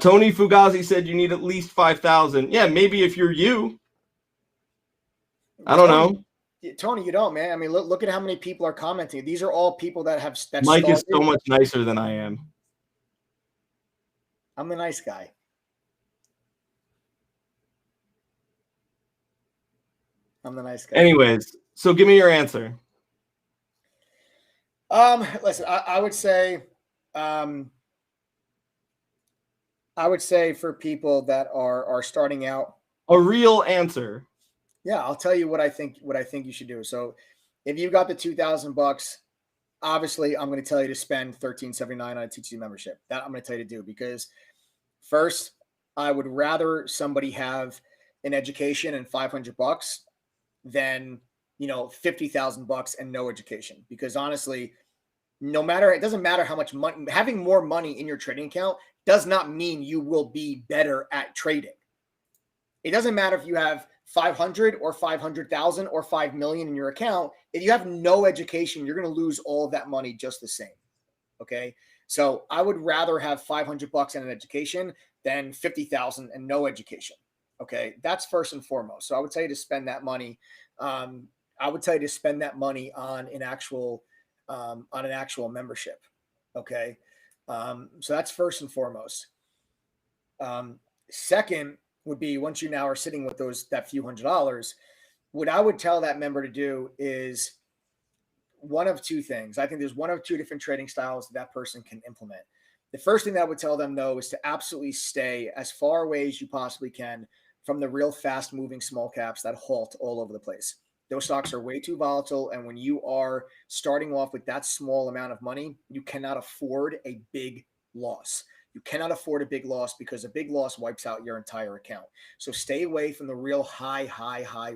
Tony Fugazi said you need at least 5,000. Yeah, maybe if you're you. I don't know. Tony, you don't, man. I mean, look at how many people are commenting. These are all people that have. Mike is so much nicer than I am. I'm the nice guy. I'm the nice guy. Anyways, so give me your answer. Listen, I would say, for people that are starting out, a real answer. Yeah, I'll tell you what I think you should do. So if you've got the $2,000, obviously I'm going to tell you to spend $13.79 on a TGD membership. That I'm going to tell you to do, because first, I would rather somebody have an education and $500 than, $50,000 and no education. Because honestly, it doesn't matter how much money, having more money in your trading account does not mean you will be better at trading. It doesn't matter if you have 500 or 500,000 or 5 million in your account. If you have no education, you're going to lose all of that money just the same. Okay. So I would rather have $500 and an education than 50,000 and no education. Okay. That's first and foremost. So I would tell you to spend that money. I would tell you to spend that money on an actual membership. Okay. So that's first and foremost. Second would be, once you now are sitting with that few $100s, what I would tell that member to do is one of two things. I think there's one of two different trading styles that person can implement. The first thing that I would tell them, though, is to absolutely stay as far away as you possibly can from the real fast moving small caps that halt all over the place. Those stocks are way too volatile. And when you are starting off with that small amount of money, you cannot afford a big loss. You cannot afford a big loss, because a big loss wipes out your entire account. So stay away from the real high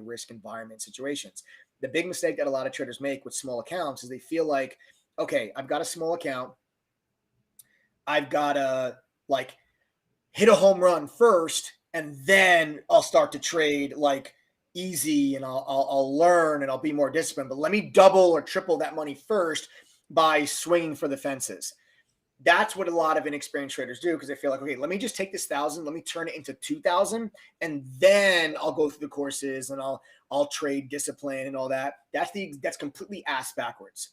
risk environment situations. The big mistake that a lot of traders make with small accounts is they feel like, okay, I've got a small account. I've got to hit a home run first, and then I'll start to trade easy, and I'll learn and I'll be more disciplined. But let me double or triple that money first by swinging for the fences. That's what a lot of inexperienced traders do, because they feel like, okay, let me just take this 1,000, let me turn it into 2,000, and then I'll go through the courses and I'll trade discipline and all that. That's completely ass backwards.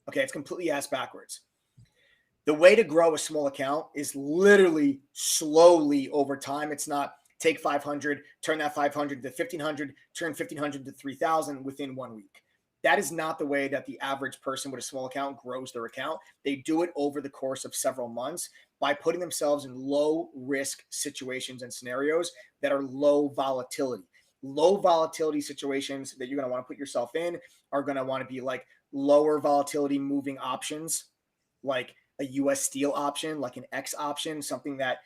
Okay, it's completely ass backwards. The way to grow a small account is literally slowly over time. It's not take 500, turn that 500 to 1,500, turn 1,500 to 3,000 within 1 week. That is not the way that the average person with a small account grows their account. They do it over the course of several months by putting themselves in low risk situations and scenarios that are low volatility. Low volatility situations that you're going to want to put yourself in are going to want to be like lower volatility moving options, like a US Steel option, like an X option, something that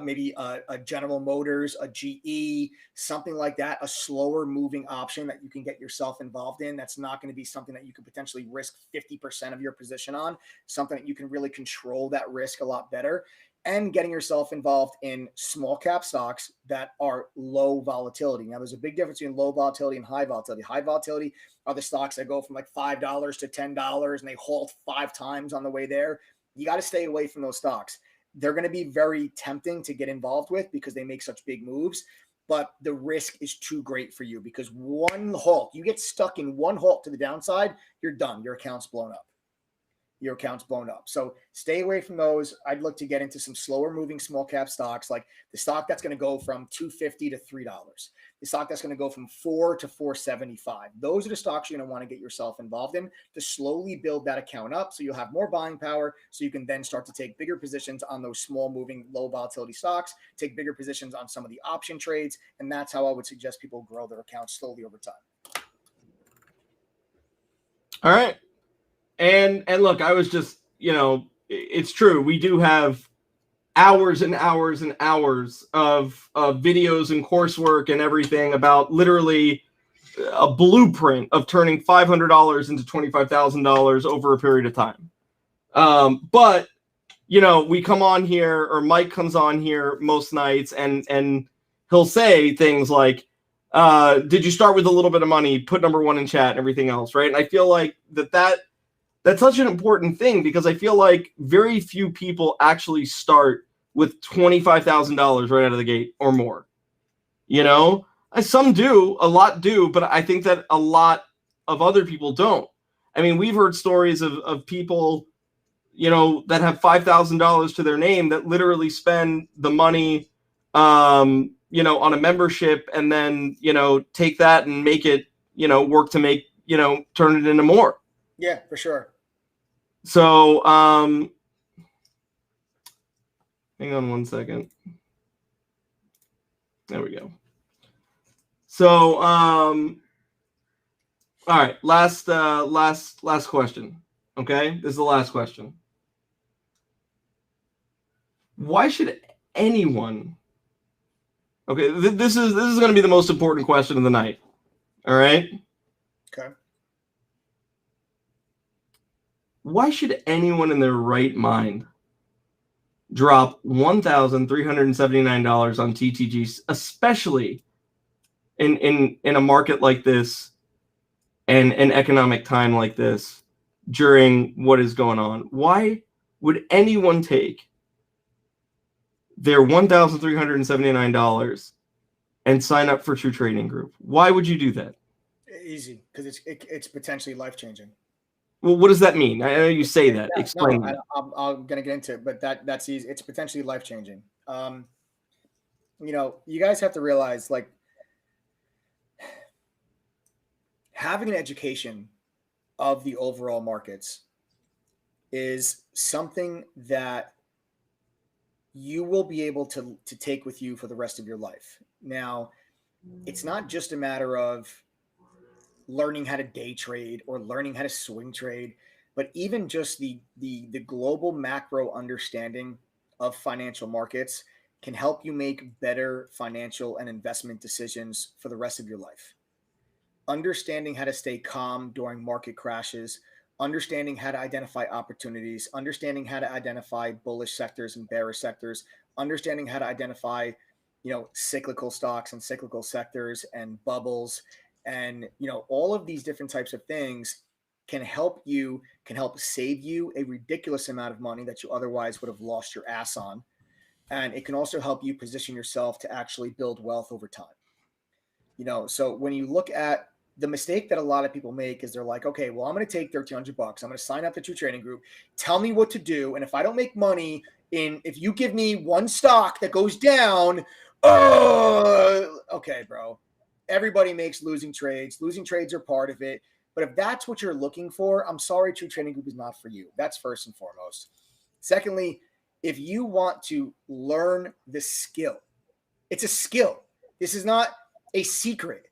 maybe a General Motors, a GE, something like that, a slower moving option that you can get yourself involved in. That's not going to be something that you could potentially risk 50% of your position on, something that you can really control that risk a lot better. and getting yourself involved in small cap stocks that are low volatility. Now, there's a big difference between low volatility and high volatility. High volatility are the stocks that go from like $5 to $10 and they halt 5 times on the way there. You got to stay away from those stocks. They're going to be very tempting to get involved with because they make such big moves, but the risk is too great for you because one halt, you get stuck in one halt to the downside, you're done. Your account's blown up. So stay away from those. I'd look to get into some slower moving small cap stocks, like the stock that's going to go from $2.50 to $3, the stock that's going to go from $4 to $4.75. Those are the stocks you're going to want to get yourself involved in to slowly build that account up so you'll have more buying power, so you can then start to take bigger positions on those small moving low volatility stocks, take bigger positions on some of the option trades, and that's how I would suggest people grow their accounts slowly over time. All right. And look, I was just, it's true. We do have hours and hours and hours of videos and coursework and everything about literally a blueprint of turning $500 into $25,000 over a period of time. But, we come on here, or Mike comes on here most nights and he'll say things like, did you start with a little bit of money, put number 1 in chat and everything else, right? And I feel like that's such an important thing because I feel like very few people actually start with $25,000 right out of the gate or more. Some do, a lot do, but I think that a lot of other people don't. I mean, we've heard stories of people, that have $5,000 to their name that literally spend the money, on a membership and then, take that and make it, work to make, turn it into more. Yeah, for sure. So, hang on one second. There we go. So, all right, last question. Okay, this is the last question. Why should anyone? Okay, this is going to be the most important question of the night. All right. Okay. Why should anyone in their right mind drop $1,379 on TTG, especially in a market like this and an economic time like this during what is going on? Why would anyone take their $1,379 and sign up for True Trading Group? Why would you do that? Easy, because it's potentially life-changing. Well, what does that mean? I know you say that. Yeah, explain. No, I'm going to get into it, but that's easy. It's potentially life-changing. You guys have to realize, like, having an education of the overall markets is something that you will be able to take with you for the rest of your life. Now, it's not just a matter of learning how to day trade or learning how to swing trade, but even just the global macro understanding of financial markets can help you make better financial and investment decisions for the rest of your life. Understanding how to stay calm during market crashes, understanding how to identify opportunities, understanding how to identify bullish sectors and bearish sectors, understanding how to identify, cyclical stocks and cyclical sectors and bubbles. And, all of these different types of things can help save you a ridiculous amount of money that you otherwise would have lost your ass on. And it can also help you position yourself to actually build wealth over time. So when you look at the mistake that a lot of people make is they're like, okay, well, I'm going to take $1,300. I'm going to sign up to True Trading Group. Tell me what to do. And if I don't make money if you give me one stock that goes down, okay, bro. Everybody makes losing trades. Losing trades are part of it. But if that's what you're looking for, I'm sorry, True Trading Group is not for you. That's first and foremost. Secondly, if you want to learn the skill, it's a skill. This is not a secret.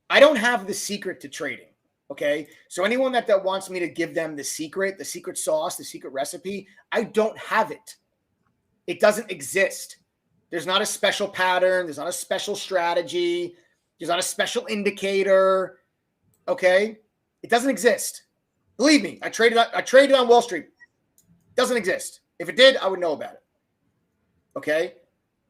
I don't have the secret to trading. Okay. So anyone that wants me to give them the secret sauce, the secret recipe, I don't have it. It doesn't exist. There's not a special pattern. There's not a special strategy. There's not a special indicator. Okay. It doesn't exist. Believe me, I traded on Wall Street. It doesn't exist. If it did, I would know about it. Okay.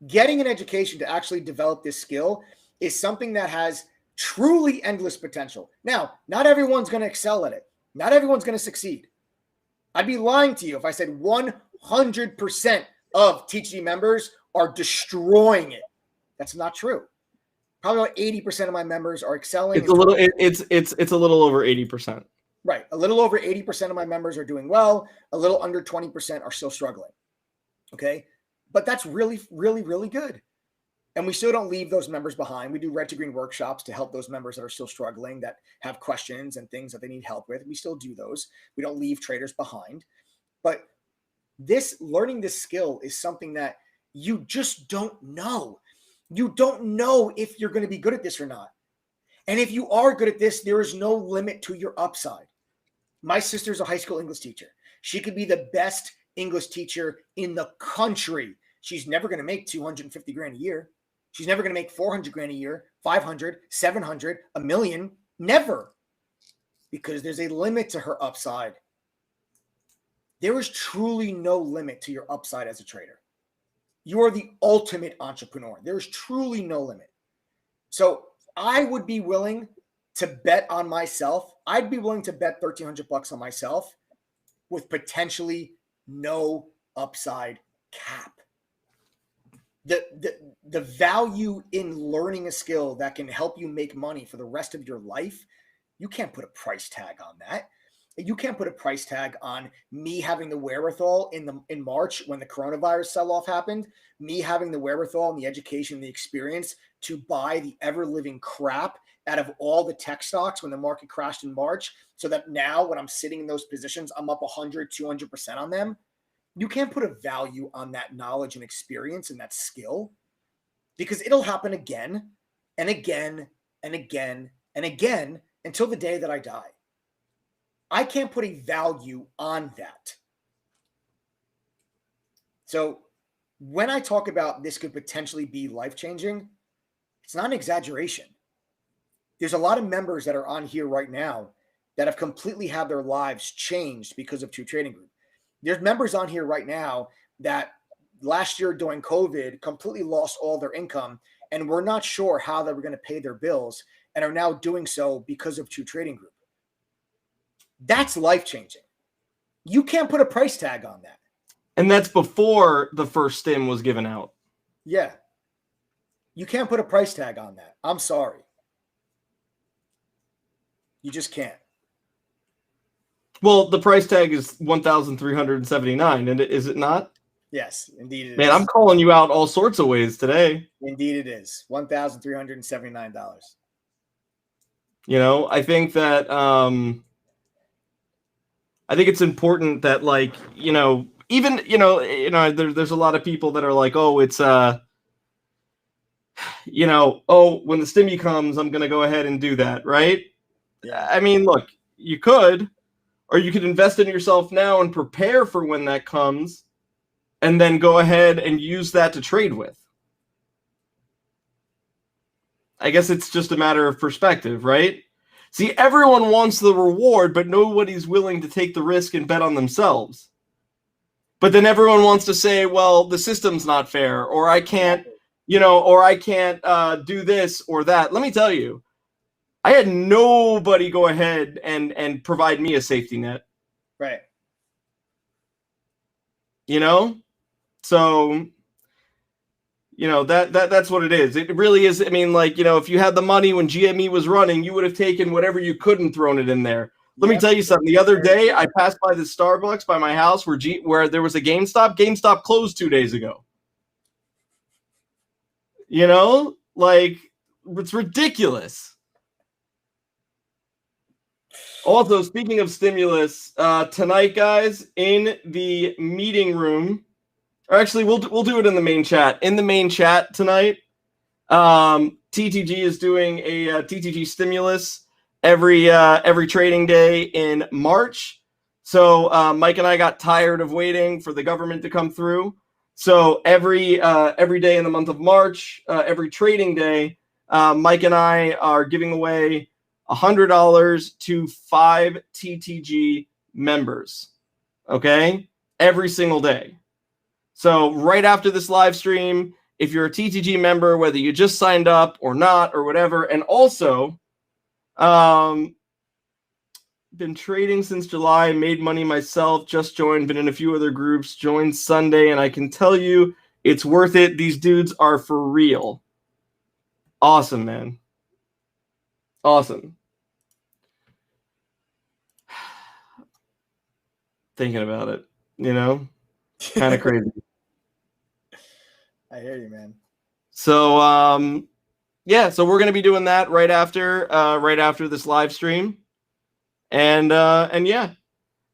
Getting an education to actually develop this skill is something that has truly endless potential. Now, not everyone's going to excel at it. Not everyone's going to succeed. I'd be lying to you if I said 100% of TG members are destroying it. That's not true. Probably about 80% of my members are excelling. It's a little. It's a little over 80%. Right. A little over 80% of my members are doing well. A little under 20% are still struggling. Okay. But that's really, really, really good. And we still don't leave those members behind. We do red to green workshops to help those members that are still struggling, that have questions and things that they need help with. We still do those. We don't leave traders behind. But learning this skill is something that you just don't know. You don't know if you're going to be good at this or not. And if you are good at this, there is no limit to your upside. My sister's a high school English teacher. She could be the best English teacher in the country. She's never going to make 250 grand a year. She's never going to make 400 grand a year, 500, 700, a million. Never. Because there's a limit to her upside. There is truly no limit to your upside as a trader. You are the ultimate entrepreneur. There is truly no limit. So I would be willing to bet on myself. I'd be willing to bet $1,300 on myself with potentially no upside cap. The value in learning a skill that can help you make money for the rest of your life, you can't put a price tag on that. You can't put a price tag on me having the wherewithal in March when the coronavirus sell-off happened, me having the wherewithal and the education, the experience to buy the ever-living crap out of all the tech stocks when the market crashed in March, so that now when I'm sitting in those positions, I'm up 100, 200% on them. You can't put a value on that knowledge and experience and that skill, because it'll happen again and again and again and again until the day that I die. I can't put a value on that. So when I talk about this could potentially be life-changing, it's not an exaggeration. There's a lot of members that are on here right now that have completely had their lives changed because of True Trading Group. There's members on here right now that last year during COVID completely lost all their income and were not sure how they were going to pay their bills and are now doing so because of True Trading Group. That's life-changing. You can't put a price tag on that. And that's before the first stim was given out. Yeah. You can't put a price tag on that. I'm sorry. You just can't. Well, the price tag is $1,379, and is it not? Yes, indeed it is. Man, I'm calling you out all sorts of ways today. Indeed it is. $1,379. You know, I think that I think it's important that, like, you know, even, there's a lot of people that are like, oh, it's when the stimmy comes, I'm going to go ahead and do that, right? Yeah. I mean, look, you could, or you could invest in yourself now and prepare for when that comes, and then go ahead and use that to trade with. I guess it's just a matter of perspective, right? See, everyone wants the reward, but nobody's willing to take the risk and bet on themselves. But then everyone wants to say, well, the system's not fair, or I can't, do this or that. Let me tell you, I had nobody go ahead and provide me a safety net. Right. So, that's what it is. It really is. I mean, like, if you had the money when GME was running, you would have taken whatever you could and thrown it in there. Let me tell you something. The other day, I passed by the Starbucks by my house where there was a GameStop. GameStop closed 2 days ago. Like, it's ridiculous. Also, speaking of stimulus, tonight, guys, in the meeting room, or actually, we'll do it in the main chat. In the main chat tonight, TTG is doing a TTG stimulus every trading day in March. So Mike and I got tired of waiting for the government to come through. So every day in the month of March, every trading day, Mike and I are giving away $100 to 5 TTG members. Okay, every single day. So right after this live stream, if you're a TTG member, whether you just signed up or not or whatever, and also been trading since July, made money myself, just joined, been in a few other groups, joined Sunday, and I can tell you it's worth it. These dudes are for real. Awesome, man. Awesome. Thinking about it, kind of crazy. I hear you, man. So, so we're gonna be doing that right after this live stream, and yeah.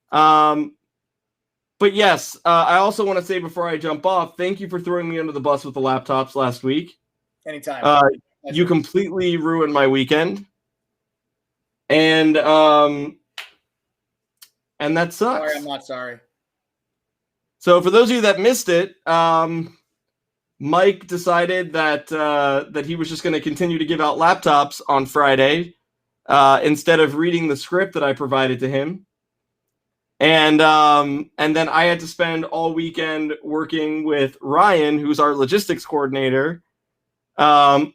But yes, I also want to say before I jump off, thank you for throwing me under the bus with the laptops last week. Anytime. You completely ruined my weekend, and that sucks. Sorry, I'm not sorry. So for those of you that missed it, Mike decided that he was just going to continue to give out laptops on Friday instead of reading the script that I provided to him. And then I had to spend all weekend working with Ryan, who's our logistics coordinator,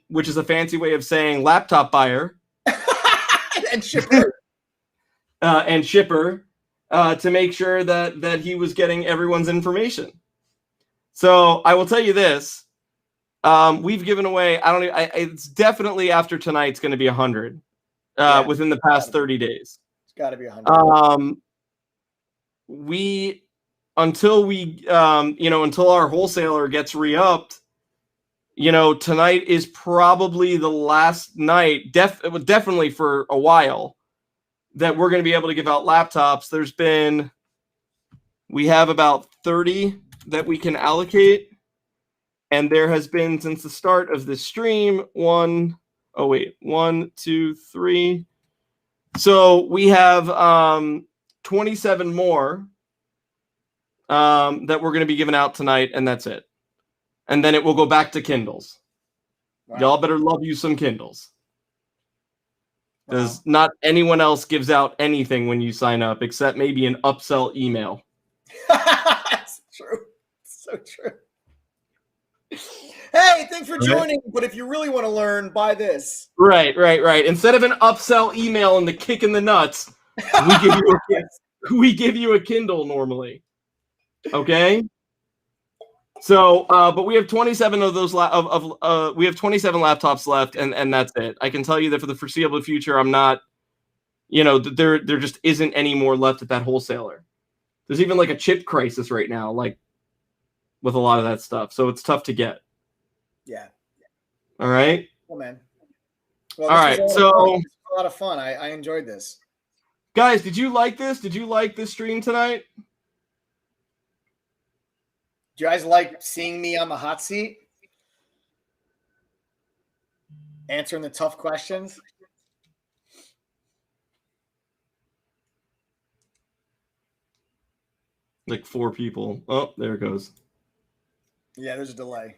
which is a fancy way of saying laptop buyer. And shipper. To make sure that he was getting everyone's information. So I will tell you this: we've given away. It's definitely after tonight's going to be 100 within the past 30 days. It's got to be 100. Until our wholesaler gets re-upped, tonight is probably the last night, definitely for a while, that we're going to be able to give out laptops. We have about 30 that we can allocate. And there has been, since the start of this stream, 1, 2, 3. So we have 27 more that we're going to be giving out tonight, and that's it. And then it will go back to Kindles. Wow. Y'all better love you some Kindles. Because not anyone else gives out anything when you sign up, except maybe an upsell email. That's true. So true. Hey, thanks for joining. But if you really want to learn, buy this. Right. Instead of an upsell email and the kick in the nuts, we give you a Kindle normally. Okay. So, but we have 27 of those. We have 27 laptops left, and that's it. I can tell you that for the foreseeable future, I'm not. There just isn't any more left at that wholesaler. There's even like a chip crisis right now, like with a lot of that stuff. So it's tough to get. Yeah. All right. Well, man. All right. So a lot of fun. I enjoyed this. Guys, did you like this? Did you like this stream tonight? Do you guys like seeing me on the hot seat? Answering the tough questions? Like 4 people. Oh, there it goes. Yeah, there's a delay.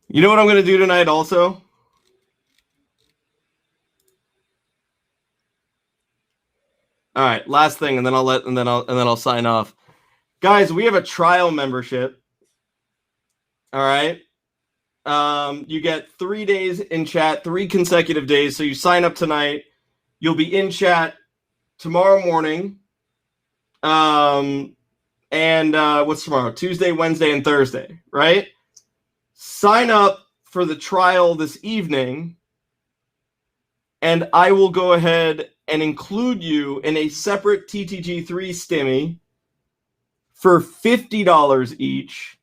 You know what I'm going to do tonight also? All right, last thing, and then I'll sign off. Guys, we have a trial membership. All right. You get 3 days in chat, 3 consecutive days. So you sign up tonight. You'll be in chat tomorrow morning. And what's tomorrow? Tuesday, Wednesday, and Thursday, right? Sign up for the trial this evening, and I will go ahead and include you in a separate TTG3 stimmy for $50 each.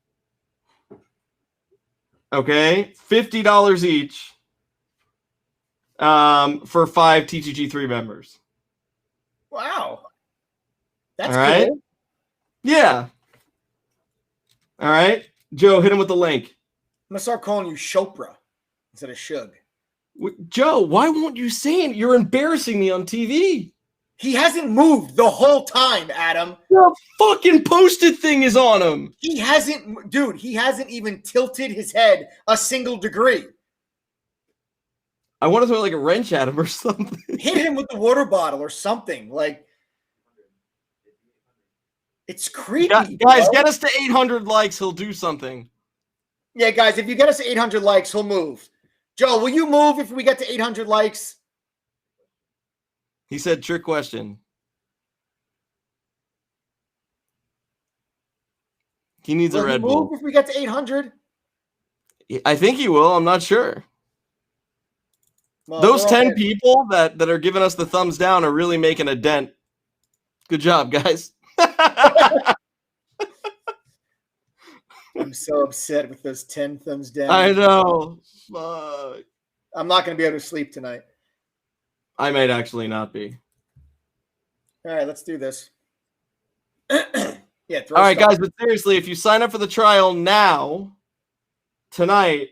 Okay, $50 each for 5 TTG3 members. Wow. That's all right. Cool. Yeah. All right. Joe, hit him with the link. I'm going to start calling you Chopra instead of Suge. Joe, why won't you say it? You're embarrassing me on TV. He hasn't moved the whole time, Adam. The fucking Post-it thing is on him. He hasn't even tilted his head a single degree. I want to throw like a wrench at him or something. Hit him with the water bottle or something. Like, It's creepy. Guys, bro. get us to 800 likes. He'll do something. Yeah, guys, if you get us to 800 likes, he'll move. Joe, will you move if we get to 800 likes? He said, trick question. He needs Will a Red he move Bull. if we get to 800? I think he will. I'm not sure. Well, Those we're all 10 in. people that are giving us the thumbs down are really making a dent. Good job, guys. I'm so upset with those 10 thumbs down. I know. Fuck. I'm not going to be able to sleep tonight. I might actually not be. All right, let's do this. Yeah. All right, guys, but seriously, if you sign up for the trial now, tonight,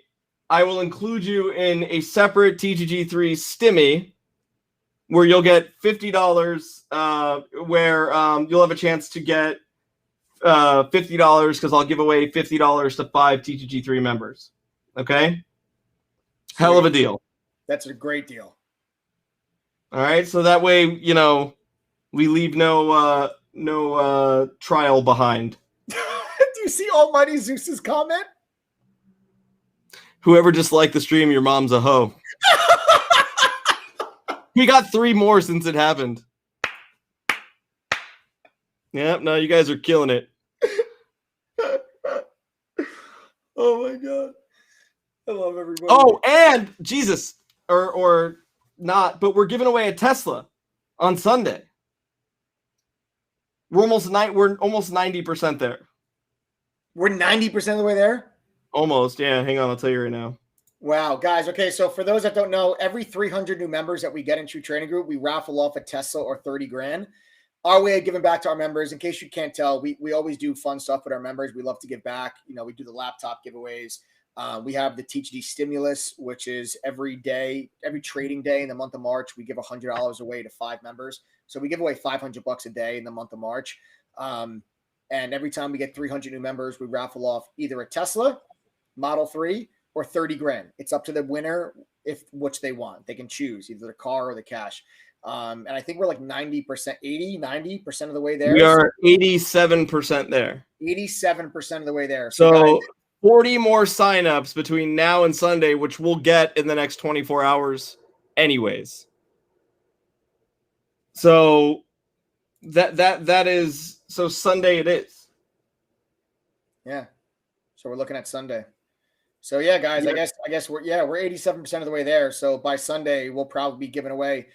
I will include you in a separate TGG3 stimmy where you'll get $50, where you'll have a chance to get $50 because I'll give away $50 to 5 TGG3 members. Okay? Sweet. Hell of a deal. That's a great deal. All right, so that way, we leave no trial behind. Do you see Almighty Zeus's comment? Whoever disliked the stream, your mom's a hoe. We got 3 more since it happened. Yep, no, you guys are killing it. Oh my god. I love everybody. Oh, and Jesus, or not, but we're giving away a Tesla on Sunday. We're almost 90% there. We're 90% of the way there? Almost, yeah. Hang on, I'll tell you right now. Wow, guys. Okay, so for those that don't know, every 300 new members that we get into Training Group, we raffle off a Tesla or 30 grand. Our way of giving back to our members, in case you can't tell, we always do fun stuff with our members. We love to give back. We do the laptop giveaways. We have the TGD Stimulus, which is every trading day in the month of March, we give $100 away to 5 members. So we give away $500 a day in the month of March. And every time we get 300 new members, we raffle off either a Tesla Model 3 or 30 grand. It's up to the winner which they want. They can choose either the car or the cash. And I think we're like 90% of the way there. We are 87% there. 87% of the way there. So guys, 40 more signups between now and Sunday, which we'll get in the next 24 hours anyways. So that is, so Sunday it is. Yeah. So we're looking at Sunday. So yeah, guys, yeah. I guess we're 87% of the way there. So by Sunday, we'll probably be giving away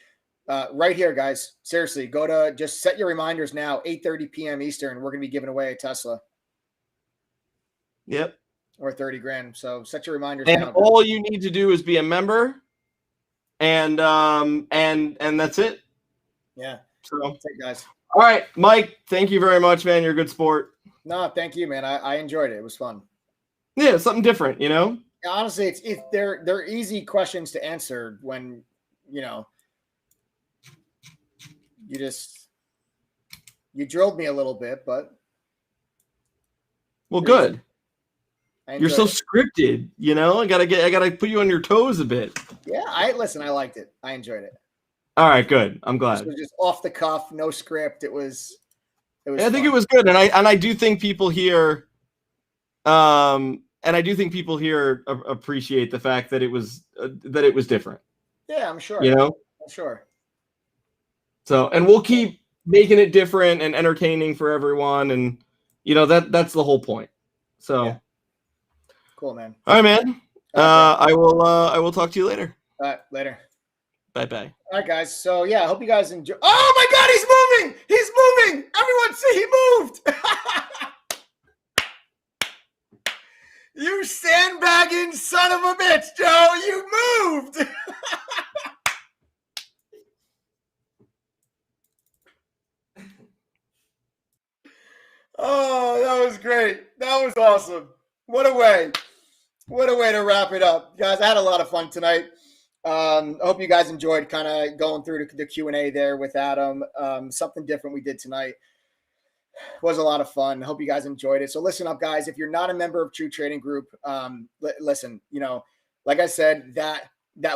right here, guys. Seriously, just set your reminders now, 8:30 p.m. Eastern. We're going to be giving away a Tesla. Yep. Or 30 grand. So set your reminders and now. All you need to do is be a member, and that's it. Yeah. So that's it, guys. All right, Mike, thank you very much, man. You're a good sport. No, thank you, man. I enjoyed it. It was fun. Yeah, something different, Honestly, they're easy questions to answer when, you drilled me a little bit, but. Well, good. You're so scripted, I gotta put you on your toes a bit. Yeah, I liked it. I enjoyed it. All right, good. I'm glad. It was just off the cuff, no script. It was. I think it was good, and I do think people here, appreciate the fact that it was different. Yeah, I'm sure. I'm sure. So, and we'll keep making it different and entertaining for everyone, and that's the whole point. So, yeah. Cool, man. All right, man. I will talk to you later. All right, later. Bye. All right, guys. So yeah, I hope you guys enjoy. Oh my God, he's moving! He's moving! Everyone see he moved! You sandbagging son of a bitch, Joe! You moved! Oh, that was great. That was awesome. What a way to wrap it up. Guys, I had a lot of fun tonight. I hope you guys enjoyed kind of going through the Q&A there with Adam. Something different we did tonight. Was a lot of fun. I hope you guys enjoyed it. So listen up, guys. If you're not a member of True Trading Group, listen, like I said, that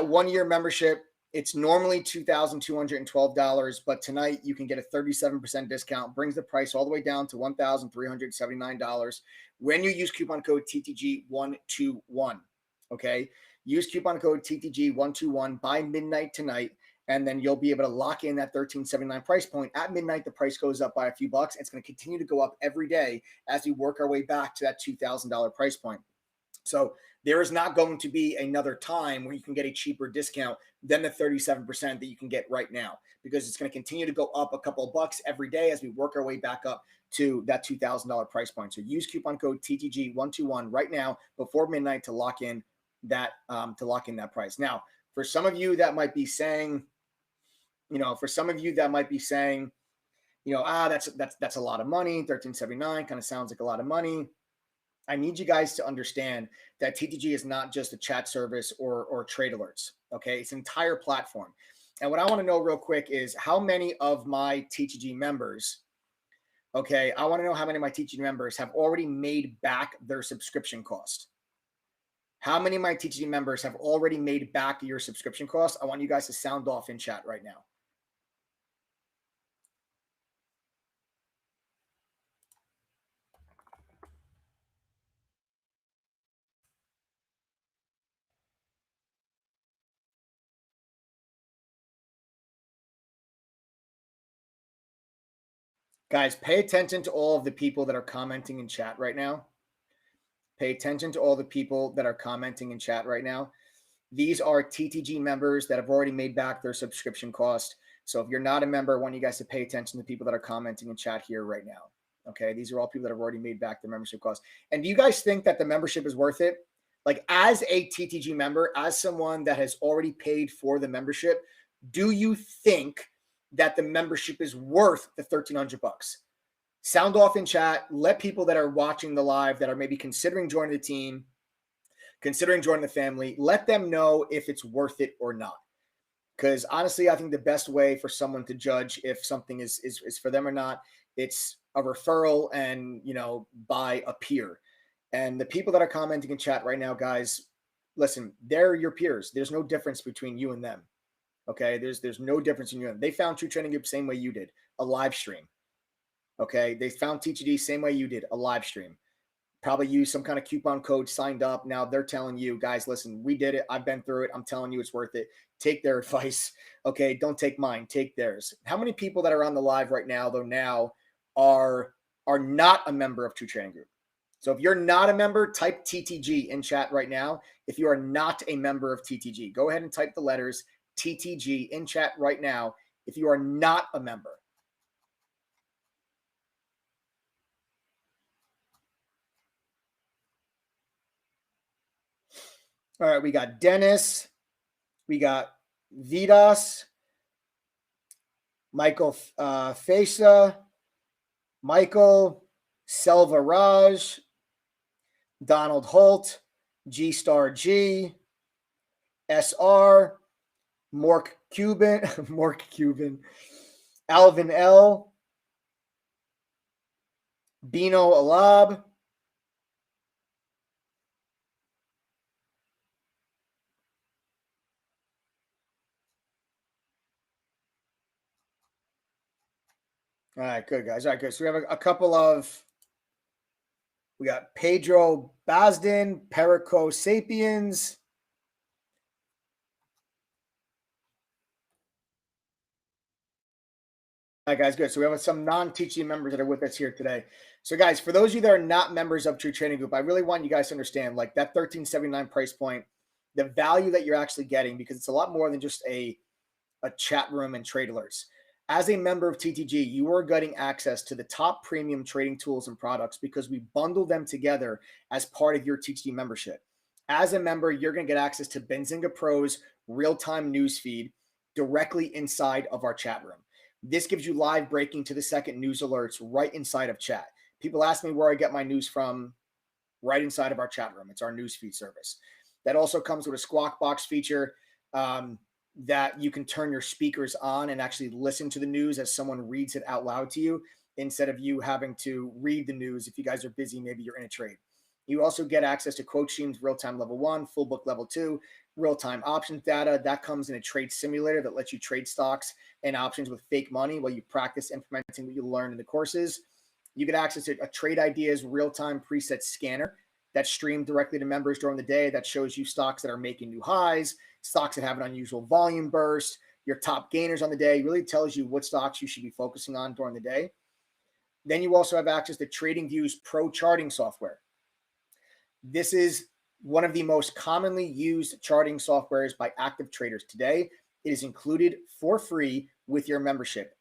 1 year membership It's normally $2,212, but tonight you can get a 37% discount, brings the price all the way down to $1,379 when you use coupon code TTG121. Okay. Use coupon code TTG121 by midnight tonight, and then you'll be able to lock in that $1,379 price point. At midnight, the price goes up by a few bucks. It's going to continue to go up every day as we work our way back to that $2,000 price point. So there is not going to be another time where you can get a cheaper discount than the 37% that you can get right now, because it's going to continue to go up a couple of bucks every day as we work our way back up to that $2,000 price point. So use coupon code TTG121 right now before midnight to lock in that price. Now, for some of you that might be saying, that's a lot of money. $1,379 kind of sounds like a lot of money. I need you guys to understand that TTG is not just a chat service or trade alerts. Okay. It's an entire platform. And what I want to know real quick is how many of my TTG members, okay, I want to know how many of my TTG members have already made back their subscription cost. How many of my TTG members have already made back your subscription cost? I want you guys to sound off in chat right now. Guys, pay attention to all of the people that are commenting in chat right now. Pay attention to all the people that are commenting in chat right now. These are TTG members that have already made back their subscription cost. So if you're not a member, I want you guys to pay attention to people that are commenting in chat here right now. Okay, these are all people that have already made back their membership cost. And do you guys think that the membership is worth it? Like, as a TTG member, as someone that has already paid for the membership, do you think that the membership is worth the $1,300? Sound off in chat. Let people that are watching the live that are maybe considering joining the team, considering joining the family, let them know if it's worth it or not. Because honestly, I think the best way for someone to judge if something is for them or not, it's a referral and, by a peer. And the people that are commenting in chat right now, guys, listen, they're your peers. There's no difference between you and them. Okay. There's no difference in you and them. They found True Trading Group same way you did, a live stream. Okay. They found TGD same way you did, a live stream. Probably used some kind of coupon code, signed up. Now they're telling you, guys, listen, we did it. I've been through it. I'm telling you it's worth it. Take their advice. Okay. Don't take mine. Take theirs. How many people that are on the live right now, though, now are not a member of True Trading Group? So if you're not a member, type TTG in chat right now. If you are not a member of TTG, go ahead and type the letters TTG in chat right now if you are not a member. All right, we got Dennis, we got Vidas, Michael Fesa, Michael, Selvaraj, Donald Holt, G Star G, SR, Mork Cuban, Alvin L, Bino Alab, all right, good, guys. All right, good. So we have a couple of, we got Pedro Basden, Perico Sapiens. All right, guys, good. So we have some non-TTG members that are with us here today. So, guys, for those of you that are not members of True Trading Group, I really want you guys to understand, like, that $1,379 price point, the value that you're actually getting, because it's a lot more than just a chat room and trade alerts. As a member of TTG, you are getting access to the top premium trading tools and products because we bundle them together as part of your TTG membership. As a member, you're going to get access to Benzinga Pro's real-time news feed directly inside of our chat room. This gives you live breaking to the second news alerts right inside of chat. People ask me where I get my news from, right inside of our chat room. It's our news feed service. That also comes with a squawk box feature that you can turn your speakers on and actually listen to the news as someone reads it out loud to you instead of you having to read the news. If you guys are busy, maybe you're in a trade. You also get access to quote streams, real-time level 1, full book level 2, real-time options data. That comes in a trade simulator that lets you trade stocks and options with fake money while you practice implementing what you learn in the courses. You get access to a trade ideas real-time preset scanner that's streamed directly to members during the day that shows you stocks that are making new highs, stocks that have an unusual volume burst, your top gainers on the day. It really tells you what stocks you should be focusing on during the day. Then you also have access to TradingView's Pro Charting software. This is one of the most commonly used charting softwares by active traders today. It is included for free with your membership.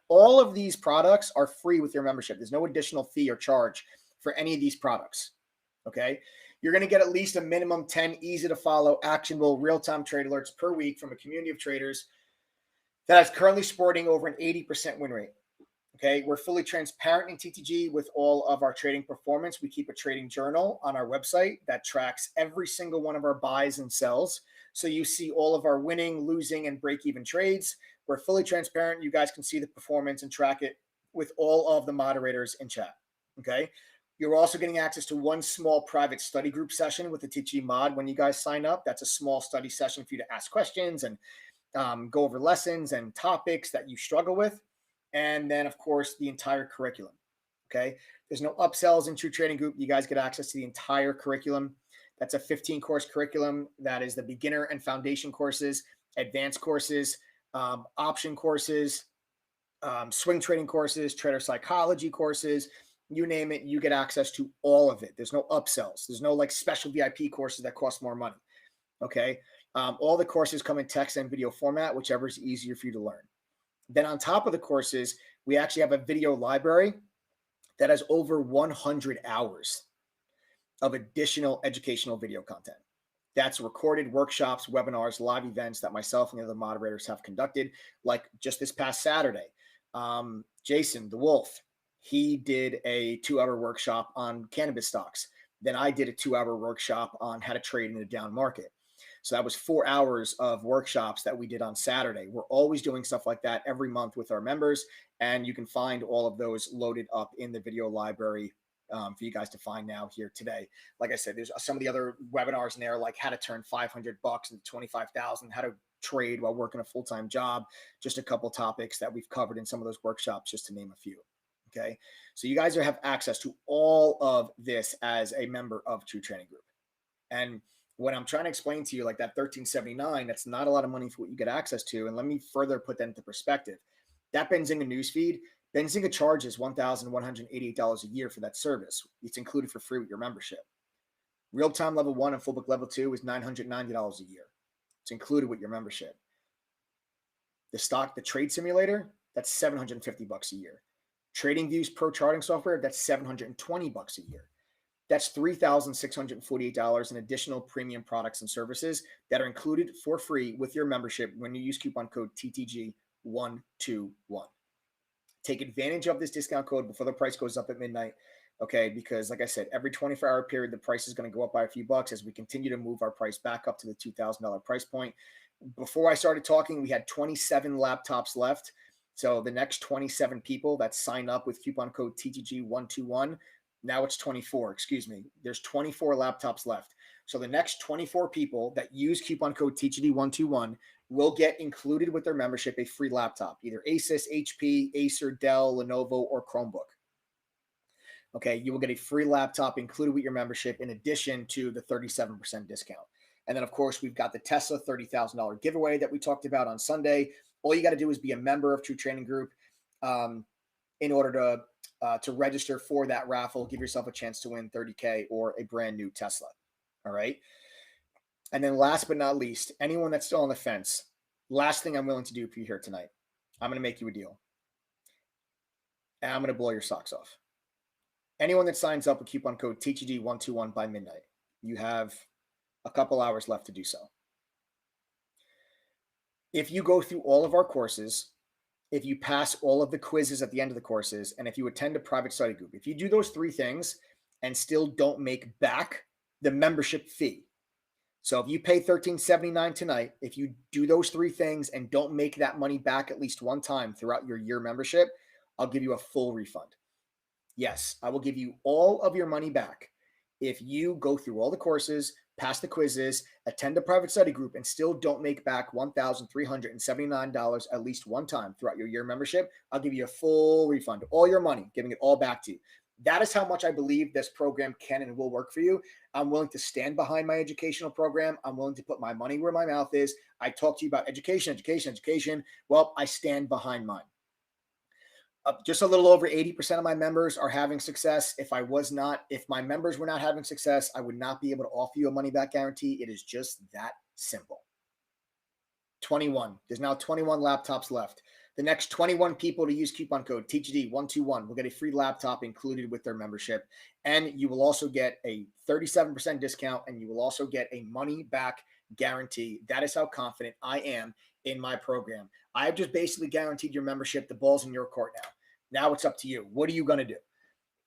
All of these products are free with your membership. There's no additional fee or charge for any of these products. Okay. You're going to get at least a minimum 10 easy to follow, actionable, real-time trade alerts per week from a community of traders that is currently sporting over an 80% win rate. Okay, we're fully transparent in TTG with all of our trading performance. We keep a trading journal on our website that tracks every single one of our buys and sells. So you see all of our winning, losing, and break-even trades. We're fully transparent. You guys can see the performance and track it with all of the moderators in chat. Okay, you're also getting access to one small private study group session with the TTG mod when you guys sign up. That's a small study session for you to ask questions and go over lessons and topics that you struggle with. And then, of course, the entire curriculum. Okay. There's no upsells in True Trading Group. You guys get access to the entire curriculum. That's a 15-course curriculum. That is the beginner and foundation courses, advanced courses, option courses, swing trading courses, trader psychology courses, you name it, you get access to all of it. There's no upsells. There's no like special VIP courses that cost more money. Okay. All the courses come in text and video format, whichever is easier for you to learn. Then on top of the courses, we actually have a video library that has over 100 hours of additional educational video content. That's recorded workshops, webinars, live events that myself and the other moderators have conducted, like just this past Saturday. Jason, the Wolf, he did a 2-hour workshop on cannabis stocks. Then I did a 2-hour workshop on how to trade in a down market. So that was 4 hours of workshops that we did on Saturday. We're always doing stuff like that every month with our members, and you can find all of those loaded up in the video library for you guys to find now here today. Like I said, there's some of the other webinars in there, like how to turn $500 into 25,000, how to trade while working a full-time job, just a couple topics that we've covered in some of those workshops, just to name a few. Okay, so you guys have access to all of this as a member of True Trading Group. And when I'm trying to explain to you like that $13.79, that's not a lot of money for what you get access to. And let me further put that into perspective. That Benzinga newsfeed, Benzinga charges $1,188 a year for that service. It's included for free with your membership. Real-time level 1 and full book level 2 is $990 a year. It's included with your membership. The trade simulator, that's $750 a year. TradingView's Pro Charting software, that's $720 a year. That's $3,648 in additional premium products and services that are included for free with your membership when you use coupon code TTG121. Take advantage of this discount code before the price goes up at midnight, okay? Because like I said, every 24-hour period, the price is going to go up by a few bucks as we continue to move our price back up to the $2,000 price point. Before I started talking, we had 27 laptops left. So the next 27 people that sign up with coupon code TTG121, now it's 24, excuse me. There's 24 laptops left. So the next 24 people that use coupon code TTG121 will get included with their membership a free laptop, either Asus, HP, Acer, Dell, Lenovo, or Chromebook. Okay, you will get a free laptop included with your membership in addition to the 37% discount. And then, of course, we've got the Tesla $30,000 giveaway that we talked about on Sunday. All you got to do is be a member of True Trading Group in order to register for that raffle. Give yourself a chance to win $30K or a brand new Tesla. All right. And then last but not least, anyone that's still on the fence, last thing I'm willing to do for you here tonight, I'm going to make you a deal. And I'm going to blow your socks off. Anyone that signs up with coupon code TTG121 by midnight, you have a couple hours left to do so. If you go through all of our courses, if you pass all of the quizzes at the end of the courses, and if you attend a private study group, if you do those 3 things and still don't make back the membership fee. So if you pay $13.79 tonight, if you do those 3 things and don't make that money back at least one time throughout your year membership, I'll give you a full refund. Yes, I will give you all of your money back if you go through all the courses, pass the quizzes, attend a private study group, and still don't make back $1,379 at least one time throughout your year membership, I'll give you a full refund, all your money, giving it all back to you. That is how much I believe this program can and will work for you. I'm willing to stand behind my educational program. I'm willing to put my money where my mouth is. I talk to you about education. Well, I stand behind mine. Just a little over 80% of my members are having success. If my members were not having success, I would not be able to offer you a money back guarantee. It is just that simple. 21. There's now 21 laptops left. The next 21 people to use coupon code TGD121 will get a free laptop included with their membership. And you will also get a 37% discount, and you will also get a money back guarantee. That is how confident I am in my program. I've just basically guaranteed your membership. The ball's in your court now. Now it's up to you. What are you going to do?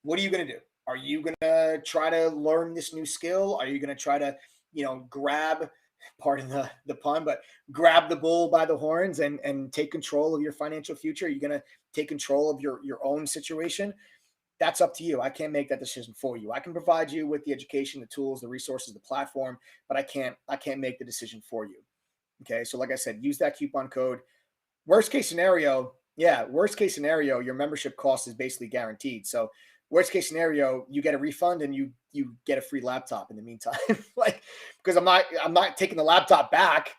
What are you going to do? Are you going to try to learn this new skill? Are you going to try to, grab, pardon the pun, but grab the bull by the horns and take control of your financial future? Are you going to take control of your own situation? That's up to you. I can't make that decision for you. I can provide you with the education, the tools, the resources, the platform, but I can't make the decision for you. Okay. So like I said, use that coupon code. Worst case scenario, your membership cost is basically guaranteed. So worst case scenario, you get a refund and you get a free laptop in the meantime. Because I'm not taking the laptop back,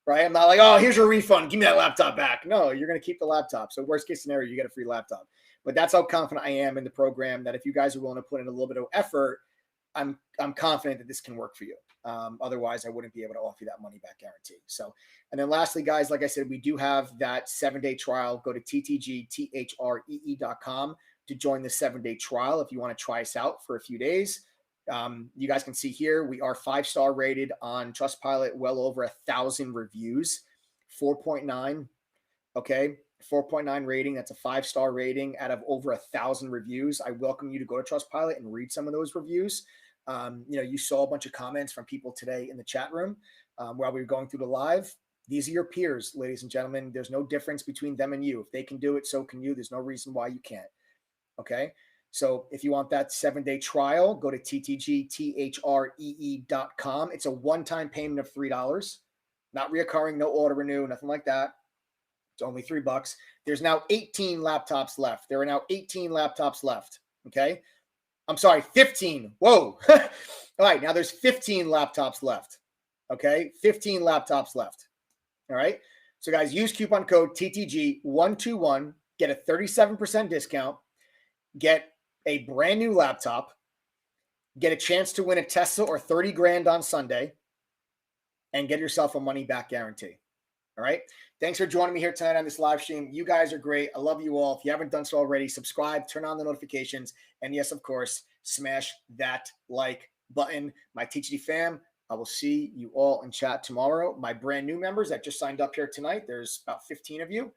right? I'm not like, oh, here's your refund, give me that laptop back. No, you're going to keep the laptop. So worst case scenario, you get a free laptop. But that's how confident I am in the program, that if you guys are willing to put in a little bit of effort, I'm confident that this can work for you. Otherwise, I wouldn't be able to offer you that money back guarantee. So, and then lastly, guys, like I said, we do have that 7-day trial. Go to ttgthree.com to join the 7-day trial if you want to try us out for a few days. You guys can see here, we are 5-star rated on Trustpilot, well over 1,000 reviews, 4.9. Okay. 4.9 rating. That's a 5-star rating out of over 1,000 reviews. I welcome you to go to Trustpilot and read some of those reviews. You saw a bunch of comments from people today in the chat room while we were going through the live. These are your peers, ladies and gentlemen. There's no difference between them and you. If they can do it, so can you. There's no reason why you can't. Okay. So if you want that 7-day trial, go to ttgthree.com. It's a one-time payment of $3, not reoccurring, no auto renew, nothing like that. It's only $3. There's now 18 laptops left. There are now 18 laptops left. Okay. I'm sorry, 15. Whoa. All right. Now there's 15 laptops left. Okay. 15 laptops left. All right. So guys, use coupon code TTG121, get a 37% discount, get a brand new laptop, get a chance to win a Tesla or 30 grand on Sunday, and get yourself a money back guarantee. All right. Thanks for joining me here tonight on this live stream. You guys are great. I love you all. If you haven't done so already, subscribe, turn on the notifications, and yes, of course, smash that like button. My TGD fam, I will see you all in chat tomorrow. My brand new members that just signed up here tonight, there's about 15 of you.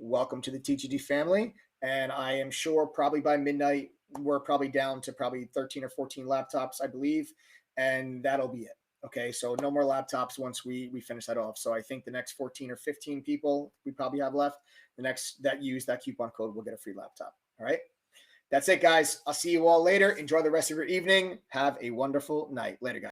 Welcome to the TGD family. And I am sure probably by midnight, we're probably down to probably 13 or 14 laptops, I believe. And that'll be it. Okay, so no more laptops once we finish that off. So I think the next 14 or 15 people we probably have left, the next that use that coupon code will get a free laptop. All right, that's it, guys. I'll see you all later. Enjoy the rest of your evening. Have a wonderful night. Later, guys.